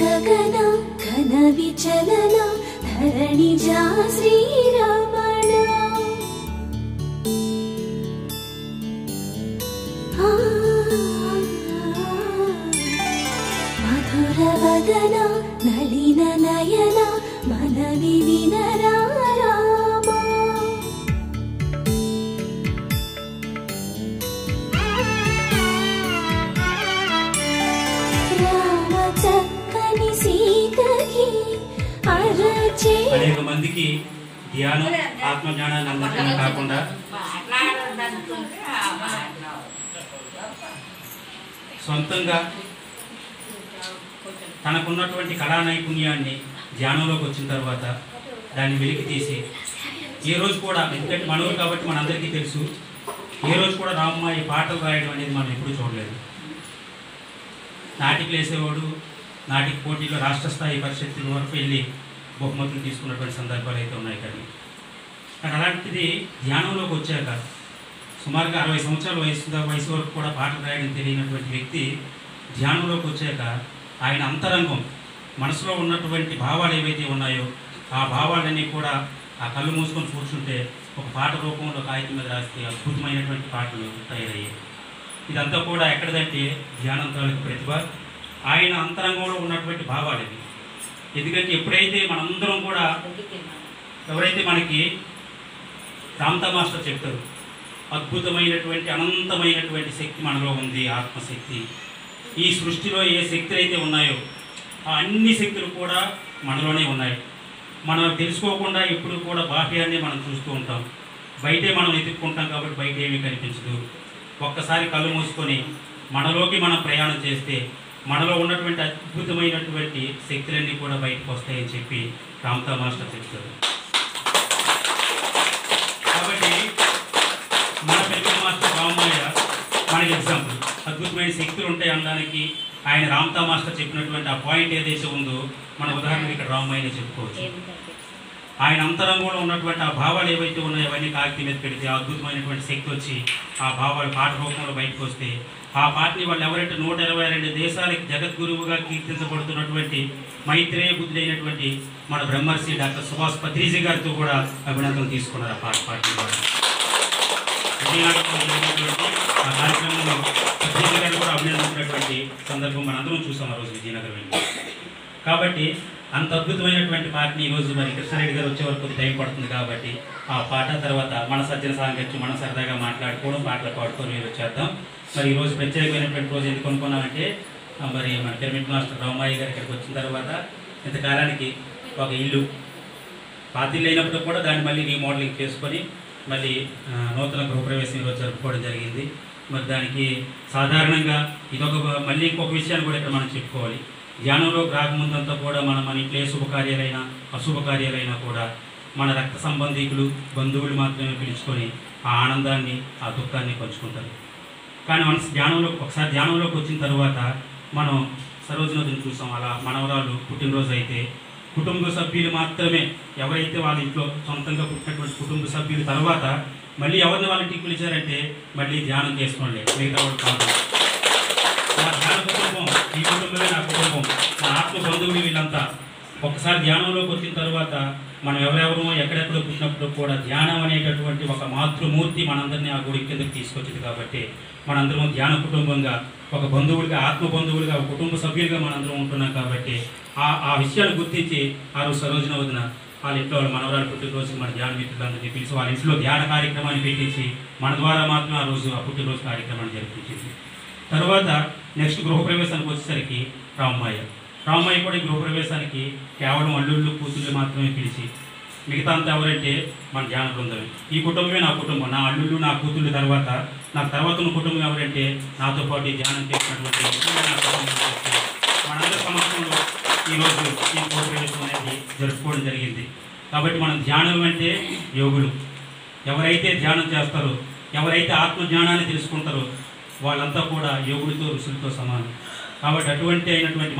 गगन घन विचलन धरणिजा श्रीरमण मधुर वदन नलिन नयन मनवि विनरा అనేక మందికి ధ్యానం ఆత్మజ్ఞానాన్ని అందించడమే కాకుండా సొంతంగా తనకున్నటువంటి కళా నైపుణ్యాన్ని ధ్యానంలోకి వచ్చిన తర్వాత దాన్ని వెలికి తీసి ఏ రోజు కూడా, ఎందుకంటే మనవులు కాబట్టి మనందరికీ తెలుసు, ఏ రోజు కూడా రామమ్మాయి పాటలు రాయడం అనేది మనం ఎప్పుడూ చూడలేదు. నాటికలు వేసేవాడు, నాటిక పోటీలో రాష్ట్ర స్థాయి పరిషత్తుల వరకు వెళ్ళి బహుమతులు తీసుకున్నటువంటి సందర్భాలు అయితే ఉన్నాయి. కానీ అలాంటిది ధ్యానంలోకి వచ్చాక సుమారుగా 60 సంవత్సరాల వయసు వరకు కూడా పాటలు రాయడం తెలియనటువంటి వ్యక్తి ధ్యానంలోకి వచ్చాక ఆయన అంతరంగం, మనసులో ఉన్నటువంటి భావాలు ఏవైతే ఉన్నాయో ఆ భావాలన్నీ కూడా ఆ కళ్ళు మూసుకొని కూర్చుంటే ఒక పాట రూపంలో కాగితం మీద రాస్తే అద్భుతమైనటువంటి పాటలు తయారయ్యాయి. ఇదంతా కూడా ఎక్కడదంటే ధ్యానం తాలూకు ప్రతిభ, ఆయన అంతరంగంలో ఉన్నటువంటి భావాలు ఇవి. ఎందుకంటే ఎప్పుడైతే మనందరం కూడా, ఎవరైతే మనకి రామ్తా మాస్టర్ చెప్తారు, అద్భుతమైనటువంటి అనంతమైనటువంటి శక్తి మనలో ఉంది, ఆత్మశక్తి. ఈ సృష్టిలో ఏ శక్తులు అయితే ఉన్నాయో ఆ అన్ని శక్తులు కూడా మనలోనే ఉన్నాయి. మనం తెలుసుకోకుండా ఎప్పుడు కూడా బాహ్యాన్ని మనం చూస్తూ ఉంటాం, బయటే మనం వెతుక్కుంటాం కాబట్టి బయట ఏమీ కనిపించదు. ఒక్కసారి కళ్ళు మూసుకొని మనలోకి మనం ప్రయాణం చేస్తే మనలో ఉన్నటువంటి అద్భుతమైనటువంటి శక్తులన్నీ కూడా బయటకు వస్తాయని చెప్పి రామ్తా మాస్టర్ చెప్తారు. కాబట్టి మన పెద్ద మాస్టర్ రామయ్య మనకి ఎగ్జాంపుల్. అద్భుతమైన శక్తులు ఉంటాయి అనడానికి ఆయన రామ్తా మాస్టర్ చెప్పినటువంటి ఆ పాయింట్ ఏదైతే ఉందో మన ఉదాహరణకి ఇక్కడ రామయ్యనే చెప్పుకోవచ్చు. ఆయన అంతరంగంలో ఉన్నటువంటి ఆ భావాలు ఏవైతే ఉన్నాయో అవన్నీ కాగితం మీద పెడితే అద్భుతమైనటువంటి శక్తి వచ్చి ఆ భావాలు పాట రూపంలో బయటకు వస్తే ఆ పాటని వాళ్ళు ఎవరైతే 122 దేశాలకి జగద్గురువుగా కీర్తించబడుతున్నటువంటి మైత్రేయ బుద్ధుడైనటువంటి మన బ్రహ్మర్షి డాక్టర్ సుభాష్ పత్రిజీ గారితో కూడా అభినందనలు తీసుకున్నారు. ఆ పాటని కూడా ఆ కార్యక్రమంలో పత్రిజీ గారు కూడా అభినందించినటువంటి సందర్భం మనందరం చూసాం ఆ రోజు విజయనగరం వెళ్ళి. కాబట్టి అంత అద్భుతమైనటువంటి పాటని ఈరోజు మరి కృష్ణారెడ్డి గారు వచ్చే వరకు టైం పడుతుంది కాబట్టి ఆ పాట తర్వాత మన సజ్జన సాంగత్యం మనం సరదాగా మాట్లాడుకోవడం, పాటలు పాడుకొని వచ్చేద్దాం. మరి ఈరోజు ప్రత్యేకమైనటువంటి రోజు ఎందుకు అనుకున్నామంటే, మరి మన పిరమిడ్ మాస్టర్ రామయ్య గారు ఇక్కడికి వచ్చిన తర్వాత ఇంతకాలానికి ఒక ఇల్లు పాత ఇల్లు అయినప్పుడు కూడా దాన్ని మళ్ళీ రీమోడలింగ్ చేసుకొని మళ్ళీ నూతన గృహప్రవేశం ఈరోజు జరుపుకోవడం జరిగింది. మరి దానికి సాధారణంగా ఇదొక మళ్ళీ ఇంకొక విషయాన్ని కూడా ఇక్కడ మనం చెప్పుకోవాలి. ధ్యానంలోకి రాకముందంతా కూడా మన ఇంట్లో ఏ శుభకార్యాలైనా అశుభకార్యాలైనా కూడా మన రక్త సంబంధికులు, బంధువులు మాత్రమే పిలుచుకొని ఆ ఆనందాన్ని, ఆ దుఃఖాన్ని పంచుకుంటారు. కానీ మన ఒకసారి ధ్యానంలోకి వచ్చిన తర్వాత మనం సరోజనదిని చూసాం. అలా మనవరాలు పుట్టినరోజు అయితే కుటుంబ సభ్యులు మాత్రమే, ఎవరైతే వాళ్ళ ఇంట్లో సొంతంగా పుట్టినటువంటి కుటుంబ సభ్యుల తర్వాత మళ్ళీ ఎవరిని వాళ్ళ ఇంటికి పిలిచారంటే మళ్ళీ ధ్యానం చేసుకోండి, మిగతా వాళ్ళు కాదు. నా ధ్యాన కుటుంబం, ఈ కుటుంబమే నా కుటుంబం, నా ఆత్మ బంధువులు వీళ్ళంతా. ఒకసారి ధ్యానంలోకి వచ్చిన తర్వాత మనం ఎవరెవరో ఎక్కడెక్కడో పుట్టినప్పుడు కూడా ధ్యానం అనేటటువంటి ఒక మాతృమూర్తి మనందరినీ ఆ గుడి కిందకి తీసుకొచ్చింది. కాబట్టి మనందరం ధ్యాన కుటుంబంగా, ఒక బంధువులుగా, ఆత్మ బంధువులుగా, ఒక కుటుంబ సభ్యులుగా మనందరం ఉంటున్నాం. కాబట్టి ఆ విషయాన్ని గుర్తించి ఆ రోజు సరోజన వదిన వాళ్ళ ఇంట్లో వాళ్ళ మనవరాలు పుట్టినరోజు మన ధ్యాన మిత్రులందరినీ పిలిచి వాళ్ళ ఇంట్లో ధ్యాన కార్యక్రమాన్ని పెట్టించి మన ద్వారా మాత్రం ఆ రోజు ఆ పుట్టినరోజు కార్యక్రమాన్ని జరిపించింది. తర్వాత నెక్స్ట్ గృహప్రవేశానికి వచ్చేసరికి రామయ్య కూడా ఈ గృహప్రవేశానికి కేవలం అల్లుళ్ళు, కూతుళ్ళు మాత్రమే పిలిచి, మిగతా అంతా ఎవరంటే మన ధ్యాన బృందమే. ఈ కుటుంబమే నా కుటుంబం, నా అల్లుళ్ళు, నా కూతుళ్ళు తర్వాత నాకు తర్వాత ఉన్న కుటుంబం ఎవరంటే నాతో పాటు ధ్యానం చేసినటువంటి నా కుటుంబం. మనందరి సమక్షంలో ఈరోజు ఈ గృహప్రవేశం అనేది జరుపుకోవడం జరిగింది. కాబట్టి మనం ధ్యానం అంటే యోగులు, ఎవరైతే ధ్యానం చేస్తారో, ఎవరైతే ఆత్మజ్ఞానాన్ని తెలుసుకుంటారో వాళ్ళంతా కూడా యోగుడితో, ఋషులతో సమానం. కాబట్టి అటువంటి అయినటువంటి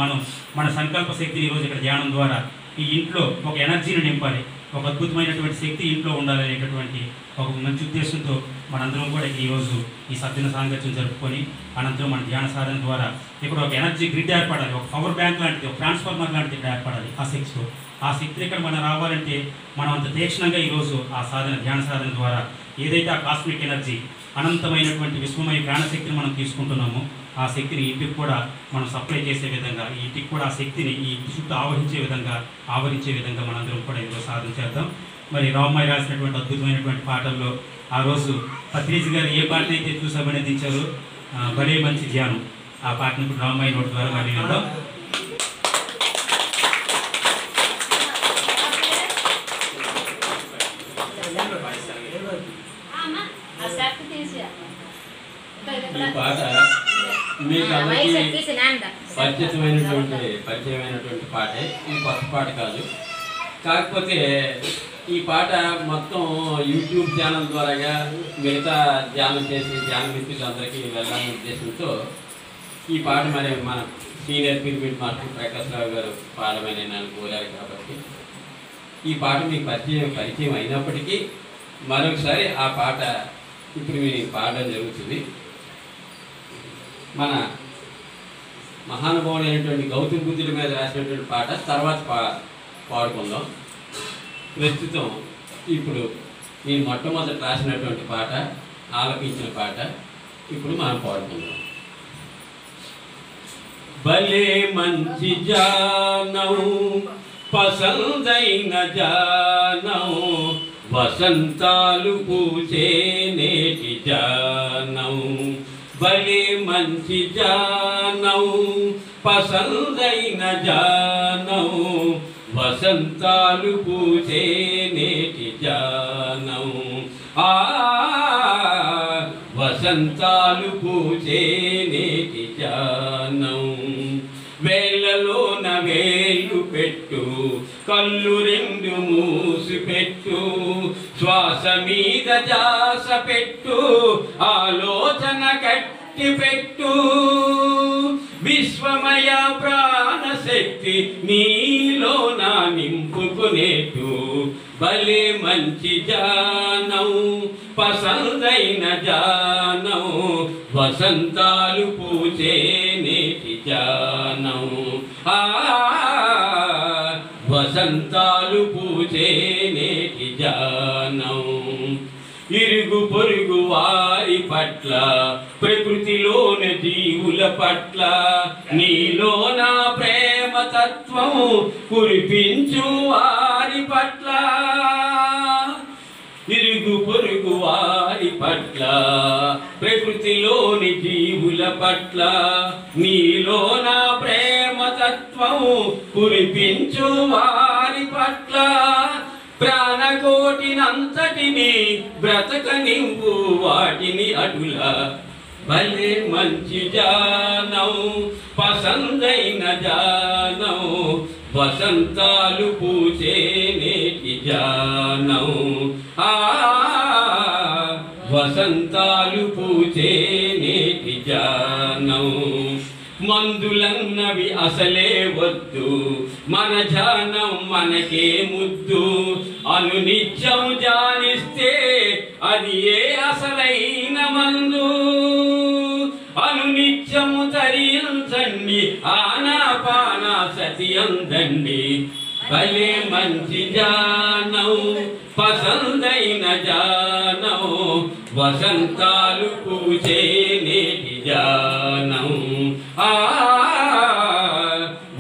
మన సంకల్ప శక్తిని ఈరోజు ఇక్కడ ధ్యానం ద్వారా ఈ ఇంట్లో ఒక ఎనర్జీని నింపాలి. ఒక అద్భుతమైనటువంటి శక్తి ఇంట్లో ఉండాలనేటటువంటి ఒక మంచి ఉద్దేశంతో మనందరం కూడా ఈరోజు ఈ సద్దిన సాంగత్యం జరుపుకొని అనంతరం మన ధ్యాన సాధన ద్వారా ఇక్కడ ఒక ఎనర్జీ గ్రిడ్ ఏర్పడాలి, ఒక పవర్ బ్యాంక్ లాంటిది, ఒక ట్రాన్స్ఫార్మర్ లాంటిది ఏర్పడాలి ఆ శక్తితో. ఆ శక్తి ఇక్కడ మనం రావాలంటే మనం అంత తీక్షణంగా ఈరోజు ఆ సాధన ధ్యాన సాధన ద్వారా ఏదైతే ఆ కాస్మిక్ ఎనర్జీ అనంతమైనటువంటి విశ్వమయ ప్రాణశక్తిని మనం తీసుకుంటున్నామో ఆ శక్తిని ఇంటికి కూడా మనం సప్లై చేసే విధంగా, ఈ ఇంటికి కూడా ఆ శక్తిని ఈ ఇంటి చుట్టూ ఆవరించే విధంగా మనందరం కూడా ఈరోజు సాధన చేద్దాం. మరి రామయ్య రాసినటువంటి అద్భుతమైనటువంటి పాటల్లో ఆ రోజు పత్రిజీ గారు ఏ పాటను అయితే చూసామని అందించారో భలే మంచి ధ్యానం, ఆ పాటను ఇప్పుడు రామయ్య నోటి ద్వారా మళ్ళీ విందాం. ఈ పాట మీకు అందరికీ పరిచయమైనటువంటి పాటే, ఈ కొత్త పాట కాదు. కాకపోతే ఈ పాట మొత్తం యూట్యూబ్ ఛానల్ ద్వారాగా మిగతా ధ్యానం చేసి ధ్యాన మిత్రులందరికీ వెళ్ళాలనే ఉద్దేశంతో ఈ పాట మరి మన సీనియర్ పిరమిడ్ మాస్టర్ ప్రకాష్ రావు గారు పాడమని నన్ను కోరారు. కాబట్టి ఈ పాట మీకు పరిచయం అయినప్పటికీ మరొకసారి ఆ పాట ఇప్పుడు మీరు పాడడం జరుగుతుంది. మన మహానుభావుడైనటువంటి గౌతమ బుద్ధుడి మీద రాసినటువంటి పాట తర్వాత పాడుకుందాం. ప్రస్తుతం ఇప్పుడు నేను మొట్టమొదటి రాసినటువంటి పాట, ఆలపించిన పాట ఇప్పుడు మనం పాడుకుందాం. భలే మంచి జానం పసందైన జానం, వసంతాలు పూచే నేటి జానం. భలే మంచి జానం పసందైన జానం, వసంతాలు పూచే నేటి జానం. వసంతాలు పూచే నేటి జానం. వేళ్ళలోన వేలు పెట్టు, కళ్ళు రెండు మూసి పెట్టు, శ్వాస మీద జాస పెట్టు, ఆలోచన కట్టి పెట్టు. విశ్వమయ ప్రాణశక్తి నీలోన నింపుకునేటు. భలే మంచి జానం పసందైన జానం, వసంతాలు పూచే నేటి జానం. వసంతాలు పూచే నేటి జానం. ఇరుగు పొరుగు వారి పట్ల, ప్రకృతిలోని జీవుల పట్ల నీలోన ప్రేమ తత్వం కురిపించు వారి పట్ల. ఇరుగు పొరుగు వారి పట్ల, ప్రకృతిలోని జీవుల పట్ల నీలోన ప్రేమ తత్వం కురిపించు వారి పట్ల. ప్రాణకోటినంతటిని బ్రతకనివ్వు వాటిని అటుల. భలే మంచి జానం పసందైన జానం, వసంతాలు పూచే నేటి జానం. వసంతాలు పూచే నేటి జానం. మందులన్నవి అసలే వద్దు, మన జానం మనకే ముద్దు. అనునిత్యం జానిస్తే అది ఏ అసలైన మందు. అనునిత్యము తరించండి, ఆనాపాన సతి అందండి. భలే మంచి జానం పసందైన జానం, వసంతాలు పూచే నేటి జానం.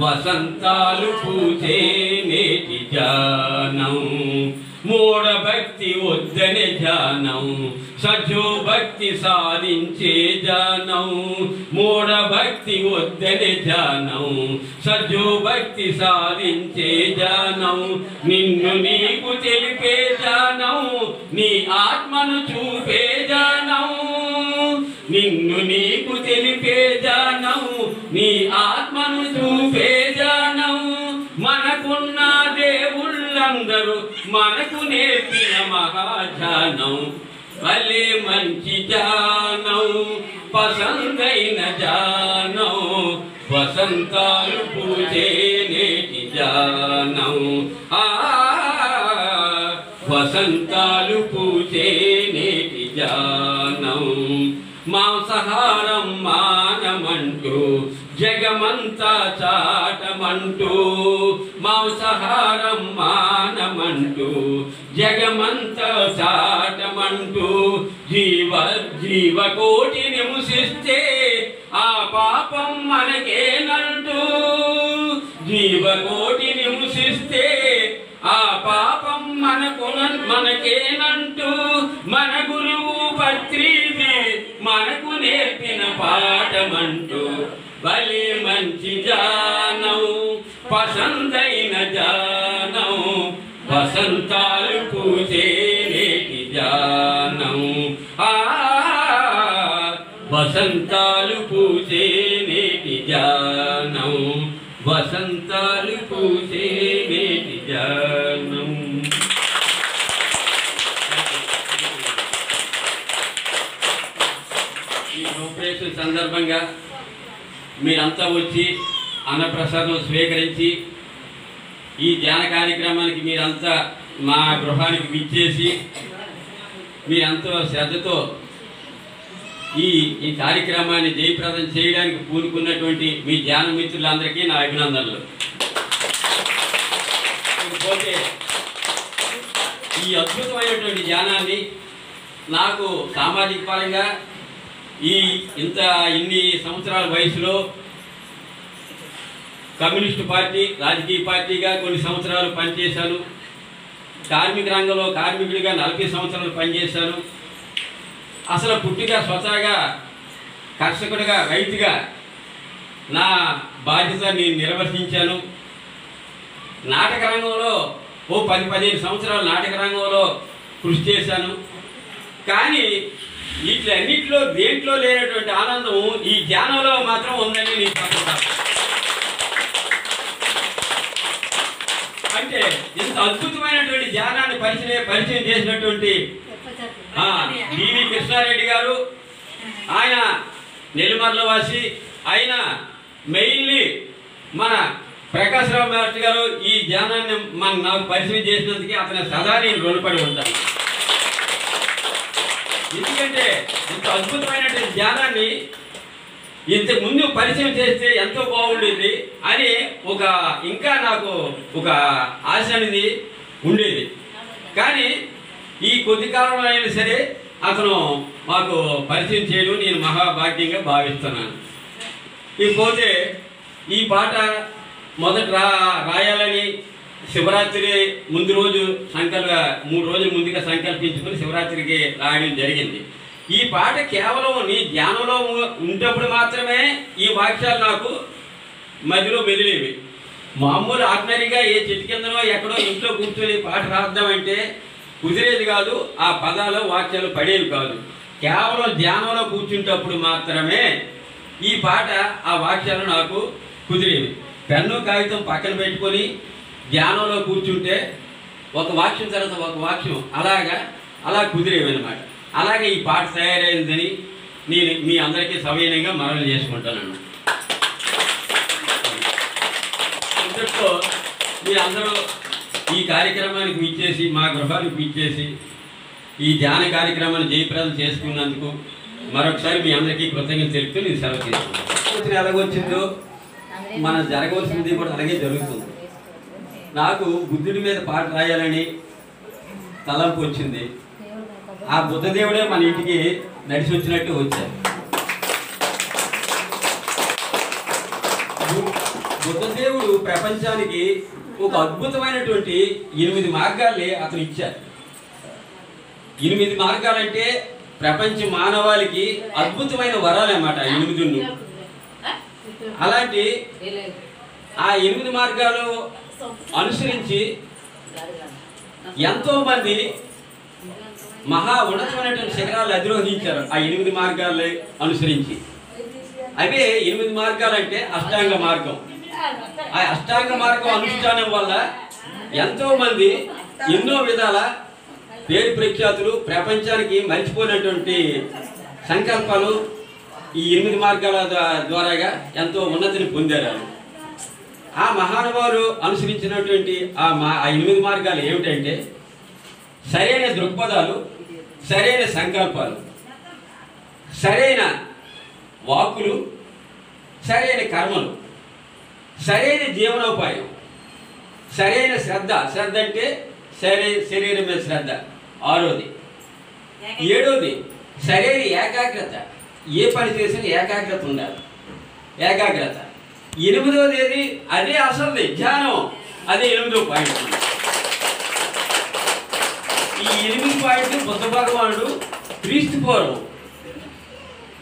వసంతాలు పూచే నేటి జానం. మూఢ భక్తి వద్దనే జానం, సజో భక్తి సాధించే జానం. మూఢ భక్తి వద్దనే జానం, సజో భక్తి సాధించే జానం. నిన్ను నీకు తెలిపే జానం, నీ ఆత్మను చూపే జానం. నిన్ను నీకు తెలిపే జానం, నీ ఆత్మను చూపే జానం. మనకున్న దేవుళ్ళందరూ మనకు నేర్పిన మహాజానం. భలే మంచి జానం పసందైన జానం, వసంతాలు పూచే నేటి జానం. వసంతాలు పూచే నేటి జానం మాంసాహారం మానమంటూ జగమంతా చాటమంటూ మాంసాహారం మానమంటూ జగమంతా చాటమంటూ జీవకోటి నిముసిస్తే ఆ పాపం మనకేనంటూ జీవకోటి నిముసిస్తే ఆ పాపం మనకేనంటూ మన గురువు పత్రిది మనకు నేర్పిన పాఠమంటూ భలే మంచి జానం పసందైన జానం వసంతాలు పూచే నేటి జానం వసంతాలు పూచే నేటి జానం వసంతాలు పూచే నేటి జానం. ఈ రూపరేషన్ సందర్భంగా మీరంతా వచ్చి అన్నప్రసాదం స్వీకరించి ఈ ధ్యాన కార్యక్రమానికి మీరంతా మా గృహానికి విచ్చేసి మీరంతా శ్రద్ధతో ఈ కార్యక్రమాన్ని జయప్రదం చేయడానికి పూనుకున్నటువంటి మీ ధ్యాన మిత్రులందరికీ నా అభినందనలు. పోతే ఈ అద్భుతమైనటువంటి ధ్యానాన్ని నాకు సామాజిక పరంగా ఇన్ని సంవత్సరాల వయసులో కమ్యూనిస్టు పార్టీ రాజకీయ పార్టీగా కొన్ని సంవత్సరాలు పనిచేశాను. కార్మిక రంగంలో కార్మికుడిగా 40 సంవత్సరాలు పనిచేశాను. అసలు పుట్టిగా స్వతహాగా కర్షకుడిగా రైతుగా నా బాధ్యత నేను నిర్వర్తించాను. నాటక రంగంలో 10-15 సంవత్సరాలు నాటక రంగంలో కృషి చేశాను. కానీ వీటిలన్నింటిలో దేంట్లో లేనటువంటి ఆనందం ఈ ధ్యానంలో మాత్రం ఉందని నేను చెప్తున్నాను. అంటే ఇంత అద్భుతమైనటువంటి ధ్యానాన్ని పరిచయం చేసినటువంటి డివి కృష్ణారెడ్డి గారు, ఆయన నెల్లిమర్ల వాసి, ఆయన మెయిన్లీ మన ప్రకాశ్రావు మాస్టర్ గారు ఈ ధ్యానాన్ని నాకు పరిచయం చేసినందుకు అతని సదా నేను రుణపడి ఉంటాను. ఎందుకంటే ఇంత అద్భుతమైనటువంటి ధ్యానాన్ని ఇంతకు ముందు పరిచయం చేస్తే ఎంతో బాగుండేది అని ఇంకా నాకు ఒక ఆశ అనేది ఉండేది. కానీ ఈ కొద్ది కాలంలో అయినా సరే అతను మాకు పరిచయం చేయడం నేను మహాభాగ్యంగా భావిస్తున్నాను. ఇకపోతే ఈ పాట మొదట రాయాలని శివరాత్రి ముందు రోజు 3 రోజుల ముందుగా సంకల్పించుకుని శివరాత్రికి రాయడం జరిగింది. ఈ పాట కేవలం నీ ధ్యానంలో ఉన్నప్పుడు మాత్రమే ఈ వాక్యాలు నాకు మధ్యలో మెదిలేవి. మామూలు ఆర్డినరీగా ఏ చెట్టు కిందనో ఎక్కడో ఇంట్లో కూర్చొని పాట రాద్దామంటే కుదిరేది కాదు. ఆ పదాలు వాక్యాలు పడేవి కాదు. కేవలం ధ్యానంలో కూర్చుంటప్పుడు మాత్రమే ఈ పాట ఆ వాక్యాలు నాకు కుదిరేవి. పెన్ను కాగితం పక్కన పెట్టుకొని ధ్యానంలో కూర్చుంటే ఒక వాక్యం తర్వాత ఒక వాక్యం అలా కుదిరేవి అన్నమాట. అలాగే ఈ పాట తయారైందని నేను మీ అందరికీ సవినయంగా మనవి చేసుకుంటాను. ఇంతటితో మీరందరూ ఈ కార్యక్రమానికి విచ్చేసి మా గృహానికి విచ్చేసి ఈ ధ్యాన కార్యక్రమాన్ని జయప్రదం చేసుకున్నందుకు మరొకసారి మీ అందరికీ కృతజ్ఞత తెలుపుతూ నేను సెలవు తీసుకున్నాను. ఎలాగొచ్చిందో మన జరగవలసింది కూడా అలాగే జరుగుతుంది. నాకు బుద్ధుడి మీద పాట రాయాలని తలంపు వచ్చింది. ఆ బుద్ధదేవుడే మన ఇంటికి నడిచి వచ్చినట్టు వచ్చారు. బుద్ధదేవుడు ప్రపంచానికి ఒక అద్భుతమైనటువంటి 8 మార్గాల్ని అతను ఇచ్చారు. 8 మార్గాలంటే ప్రపంచ మానవాళికి అద్భుతమైన వరాలు అన్నమాట 8. అలాంటి ఆ 8 మార్గాలు అనుసరించి ఎంతో మంది మహా ఉన్నతమైనటువంటి శిఖరాలు అధిరోహించారు ఆ 8 మార్గాలు అనుసరించి. అవే 8 మార్గాలంటే అష్టాంగ మార్గం. ఆ అష్టాంగ మార్గం అనుష్ఠానం వల్ల ఎంతో మంది ఎన్నో విధాల పేరు ప్రఖ్యాతులు ప్రపంచానికి మర్చిపోయినటువంటి సంకల్పాలు ఈ 8 మార్గాల ద్వారాగా ఎంతో ఉన్నతిని పొందారు. ఆ మహానుభావులు అనుసరించినటువంటి ఆ 8 మార్గాలు ఏమిటంటే సరైన దృక్పథాలు, సరైన సంకల్పాలు, సరైన వాక్కులు, సరైన కర్మలు, సరైన జీవనోపాయం, సరైన శ్రద్ధ. శ్రద్ధ అంటే శరీరం మీద శ్రద్ధ. 6వది. 7వది సరైన ఏకాగ్రత. ఏ పని చేసినా ఏకాగ్రత ఉండాలి. ఏకాగ్రత. 8వది ఏది? అదే అసలు ధ్యానం. అదే 8వ పాయింట్. ఈ 8 పాయింట్లు బుద్ధ భగవానుడు క్రీస్తు పూర్వం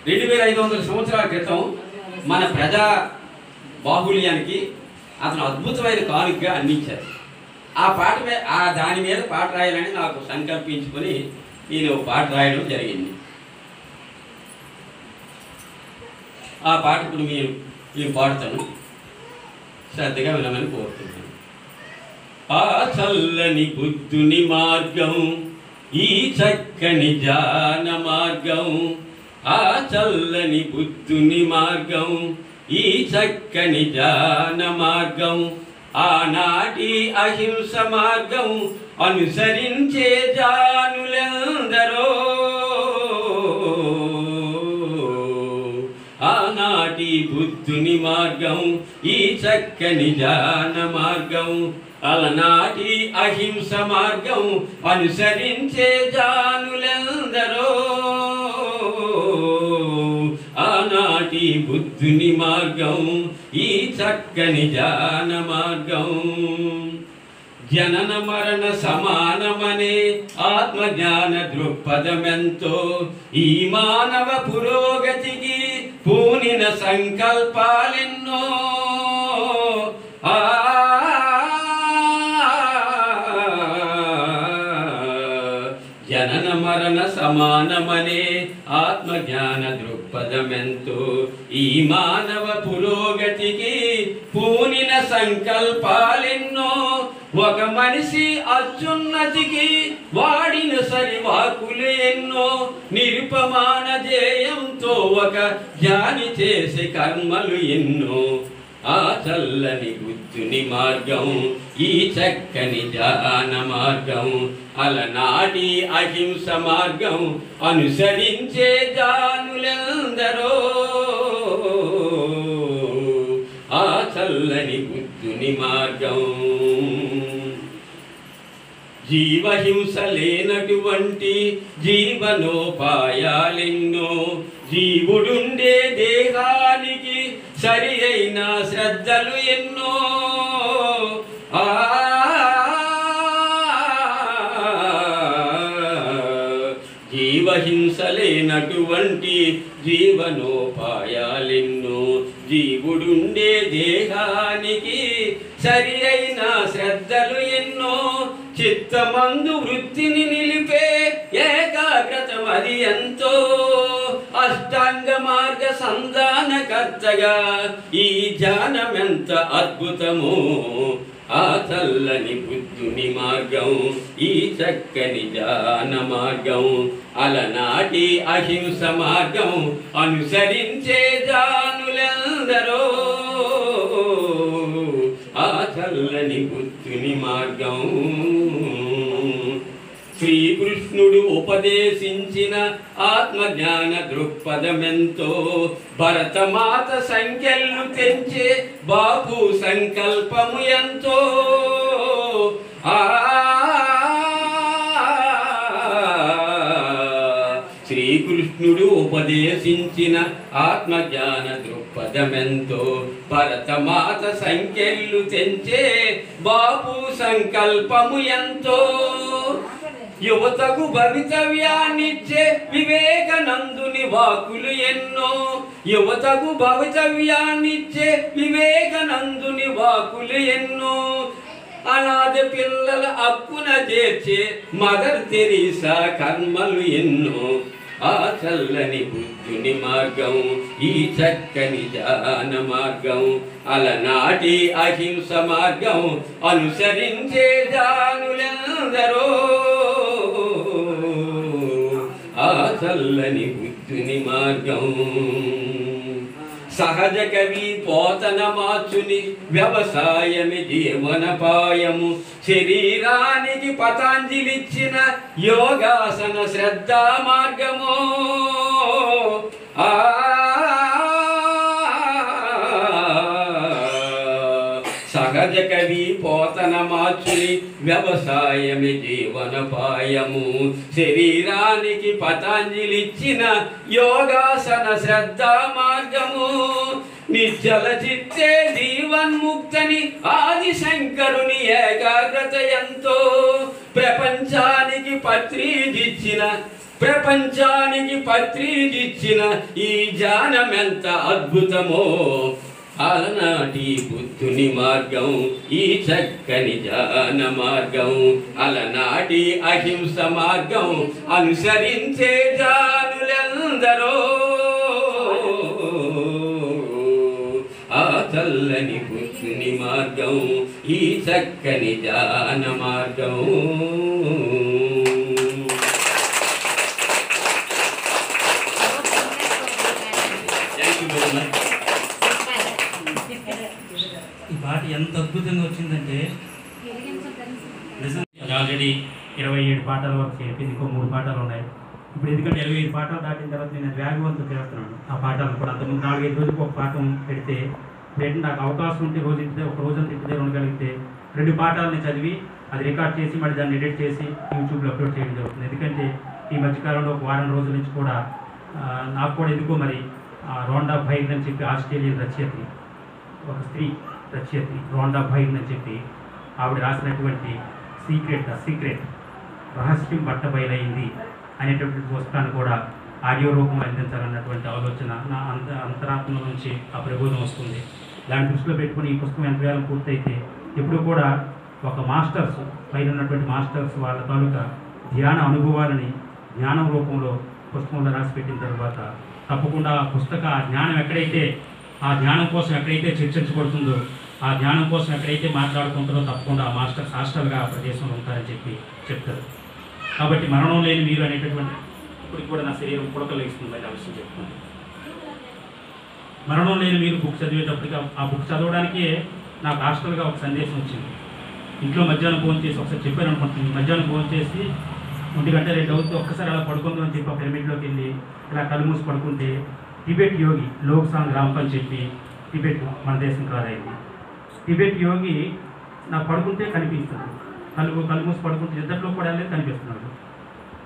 2500 సంవత్సరాల క్రితం మన ప్రజా బాహుళ్యానికి అతను అద్భుతమైన కానుకగా అందించారు. ఆ పాట దాని మీద పాట రాయాలని నాకు సంకల్పించుకొని నేను పాట రాయడం జరిగింది. ఆ పాట ఇప్పుడు నేను పాడుతాను, శ్రద్ధగా వినమని కోరుతున్నాను. ఆ చల్లని బుద్ధుని మార్గం, ఈ చక్కని జ్ఞాన మార్గం, ఆ చల్లని బుద్ధుని మార్గం, ఈ చక్కని జ్ఞాన మార్గం, ఆనాటి అహింస మార్గం అనుసరించే జానులెందరో. ఆనాటి బుద్ధుని మార్గం, ఈ చక్కని జ్ఞాన మార్గం, అలనాటి అహింస మార్గం అనుసరించే జానులెందరో. ఆనాటి బుద్ధుని మార్గం, ఈ చక్కని జ్ఞాన మార్గం. జనన మరణ సమానమనే ఆత్మజ్ఞాన దృక్పథమెంతో ఈ మానవ పురోగతికి పూనిన సంకల్పాలెన్నో. జనన మరణ సమానమనే ఆత్మజ్ఞాన దృక్పథమెంతో ఈ మానవ పురోగతికి పూనిన సంకల్పాలెన్నో. ఒక మనిషి అత్యున్నతికి వాడిన సరివాకులు ఎన్నో. నిరుపమాన ధ్యేయంతో ఒక ధ్యాని చేసే కర్మలు ఎన్నో. ఆ చల్లని బుద్ధుని మార్గం, ఈ చక్కని జ్ఞాన మార్గం, అలనాటి అహింస మార్గం అనుసరించే జానులెందరో. ఆ చల్లని బుద్ధుని మార్గం. జీవహింస లేనటువంటి జీవనోపాయాలెన్నో. జీవుడుండే దేహానికి సరి అయిన శ్రద్ధలు ఎన్నో. జీవహింస లేనటువంటి జీవనోపాయాలెన్నో. జీవుడుండే దేహానికి సరి అయిన శ్రద్ధలు ఎన్నో. చిత్తమందు వృత్తిని నిలిపే ఏకాగ్రత అది ఎంతో. అష్టాంగ మార్గ సంధానకర్తగా ఈ ధ్యానమెంత అద్భుతమో. ఆ చల్లని బుద్ధుని మార్గం, ఈ చక్కని జ్ఞాన మార్గం, అలనాటి అహింస మార్గం అనుసరించే జానులెందరో. ఆ చల్లని బుద్ధుని మార్గం. శ్రీకృష్ణుడు ఉపదేశించిన ఆత్మజ్ఞాన దృక్పథమెంతో. భరతమాత సంఖ్యలు తెంచే బాపు సంకల్పము ఎంతో. శ్రీకృష్ణుడు ఉపదేశించిన ఆత్మజ్ఞాన దృక్పథమెంతో. భరతమాత సంఖ్యలు తెంచే బాపు సంకల్పము ఎంతో. యువతకు భవితవ్యాన్నిచ్చే వివేకానందుని వాకులు ఎన్నో. యువతకు భవితవ్యాన్నిచ్చే వివేకానందుని వాకులు ఎన్నో. అనాథ పిల్లల హక్కున చేర్చే మదర్ తెరీసా కర్మలు ఎన్నో. ఆ చల్లని బుద్ధుని మార్గం, ఈ చక్కని జ్ఞాన మార్గం, అలనాటి అహింస మార్గం అనుసరించే జానులెందరో. ఆ చల్లని బుద్ధుని మార్గం. సహజ కవి పోతన మార్చుని వ్యవసాయమి జీవనపాయము శరీరానికి పతాంజలిచ్చిన యోగాసన శ్రద్ధా మార్గము సహజ కవి పోతన మార్చుని వ్యవసాయమి జీవనపాయము శరీరానికి పతాంజలిచ్చిన యోగాసన శ్రద్ధా మార్గము నిశ్చల చిత్తే జీవన్ముక్తని ఆది శంకరుని ఏకాగ్రత ఎంతో ప్రపంచానికి పత్రిదిచ్చిన ఈ జ్ఞానమెంత అద్భుతమో అలనాటి బుద్ధుని మార్గం ఈ చక్కని జ్ఞాన మార్గం అలనాటి అహింస మార్గం అనుసరించే జానులెందరో ఆ చల్లని బుద్ధుని మార్గం ఈ చక్కని జ్ఞాన మార్గం. ఈ పాట ఎంత అద్భుతంగా వచ్చిందంటే నిజం. ఆల్రెడీ 27 పాటల వరకు చెప్పింది, ఇంకో 3 పాటలు ఉన్నాయి. ఇప్పుడు ఎందుకంటే 25 పాటలు దాటిన తర్వాత నేను వేగవంతం చేస్తున్నాను. ఆ పాటలు కూడా అంతకుముందు 4-5 రోజులకు ఒక పాఠం పెడితే నాకు అవకాశం ఉంటే రోజు ఇంటిదే ఒక రోజంతా ఇంటిదే ఉండగలిగితే 2 పాఠాలని చదివి అది రికార్డ్ చేసి మళ్ళీ దాన్ని ఎడిట్ చేసి యూట్యూబ్లో అప్లోడ్ చేయడం జరుగుతుంది. ఎందుకంటే ఈ మధ్యకాలంలో ఒక వారం రోజుల నుంచి కూడా నాకు కూడా ఎందుకో మరి రోండా బైర్న్ అని చెప్పి ఆస్ట్రేలియన్ రచయిత్రి, ఒక స్త్రీ రచయిత్రి రోండా బైర్న్ అని చెప్పి ఆవిడ రాసినటువంటి సీక్రెట్ రహస్యం బట్టబయలైంది అనేటటువంటి పుస్తకాన్ని కూడా ఆడియో రూపంలో అందించాలన్నటువంటి ఆలోచన నా అంతరాత్మ నుంచి ఆ ప్రబోధం వస్తుంది. దాన్ని దృష్టిలో పెట్టుకుని ఈ పుస్తకం ఎంత వేలం పూర్తయితే ఎప్పుడు కూడా ఒక మాస్టర్స్ పైన ఉన్నటువంటి మాస్టర్స్ వాళ్ళ తాలూకా ధ్యాన అనుభవాలని జ్ఞానం రూపంలో పుస్తకంలో రాసి పెట్టిన తర్వాత తప్పకుండా ఆ పుస్తక ఆ జ్ఞానం ఎక్కడైతే ఆ జ్ఞానం కోసం ఎక్కడైతే చర్చించబడుతుందో ఆ జ్ఞానం కోసం ఎక్కడైతే మాట్లాడుకుంటారో తప్పకుండా ఆ మాస్టర్స్ హాస్టల్గా ఆ ప్రదేశంలో ఉంటారని చెప్పి చెప్తారు. కాబట్టి మరణం లేని మీరు అనేటటువంటి ఇప్పుడు కూడా నా శరీరం పుడకలు ఇస్తుంది ఆ విషయం చెప్తున్నాను. మరణం లేని మీరు బుక్ చదివేటప్పటికి ఆ బుక్ చదవడానికే నాకు హాస్టల్గా ఒక సందేశం వచ్చింది. ఇంట్లో మధ్యాహ్నం ఫోన్ చేసి ఒకసారి చెప్పాను అనుకుంటుంది. మధ్యాహ్నం ఫోన్ చేసి 1 గంట 2 అవుతుంది, ఒక్కసారి అలా పడుకుందాం అని చెప్పి ఆ పిరమిడ్లోకి వెళ్ళి ఇలా కళ్ళు మూసి పడుకుంటే టిబెట్ యోగి లోక్సాంగ్ రాంప్ అని చెప్పి, టిబెట్ మన దేశం కాదైంది, టిబెట్ యోగి నాకు పడుకుంటే కనిపిస్తుంది, కళ్ళు మూసి పడుకుంటే నిద్రలో కూడా వెళ్ళేది కనిపిస్తున్నాడు.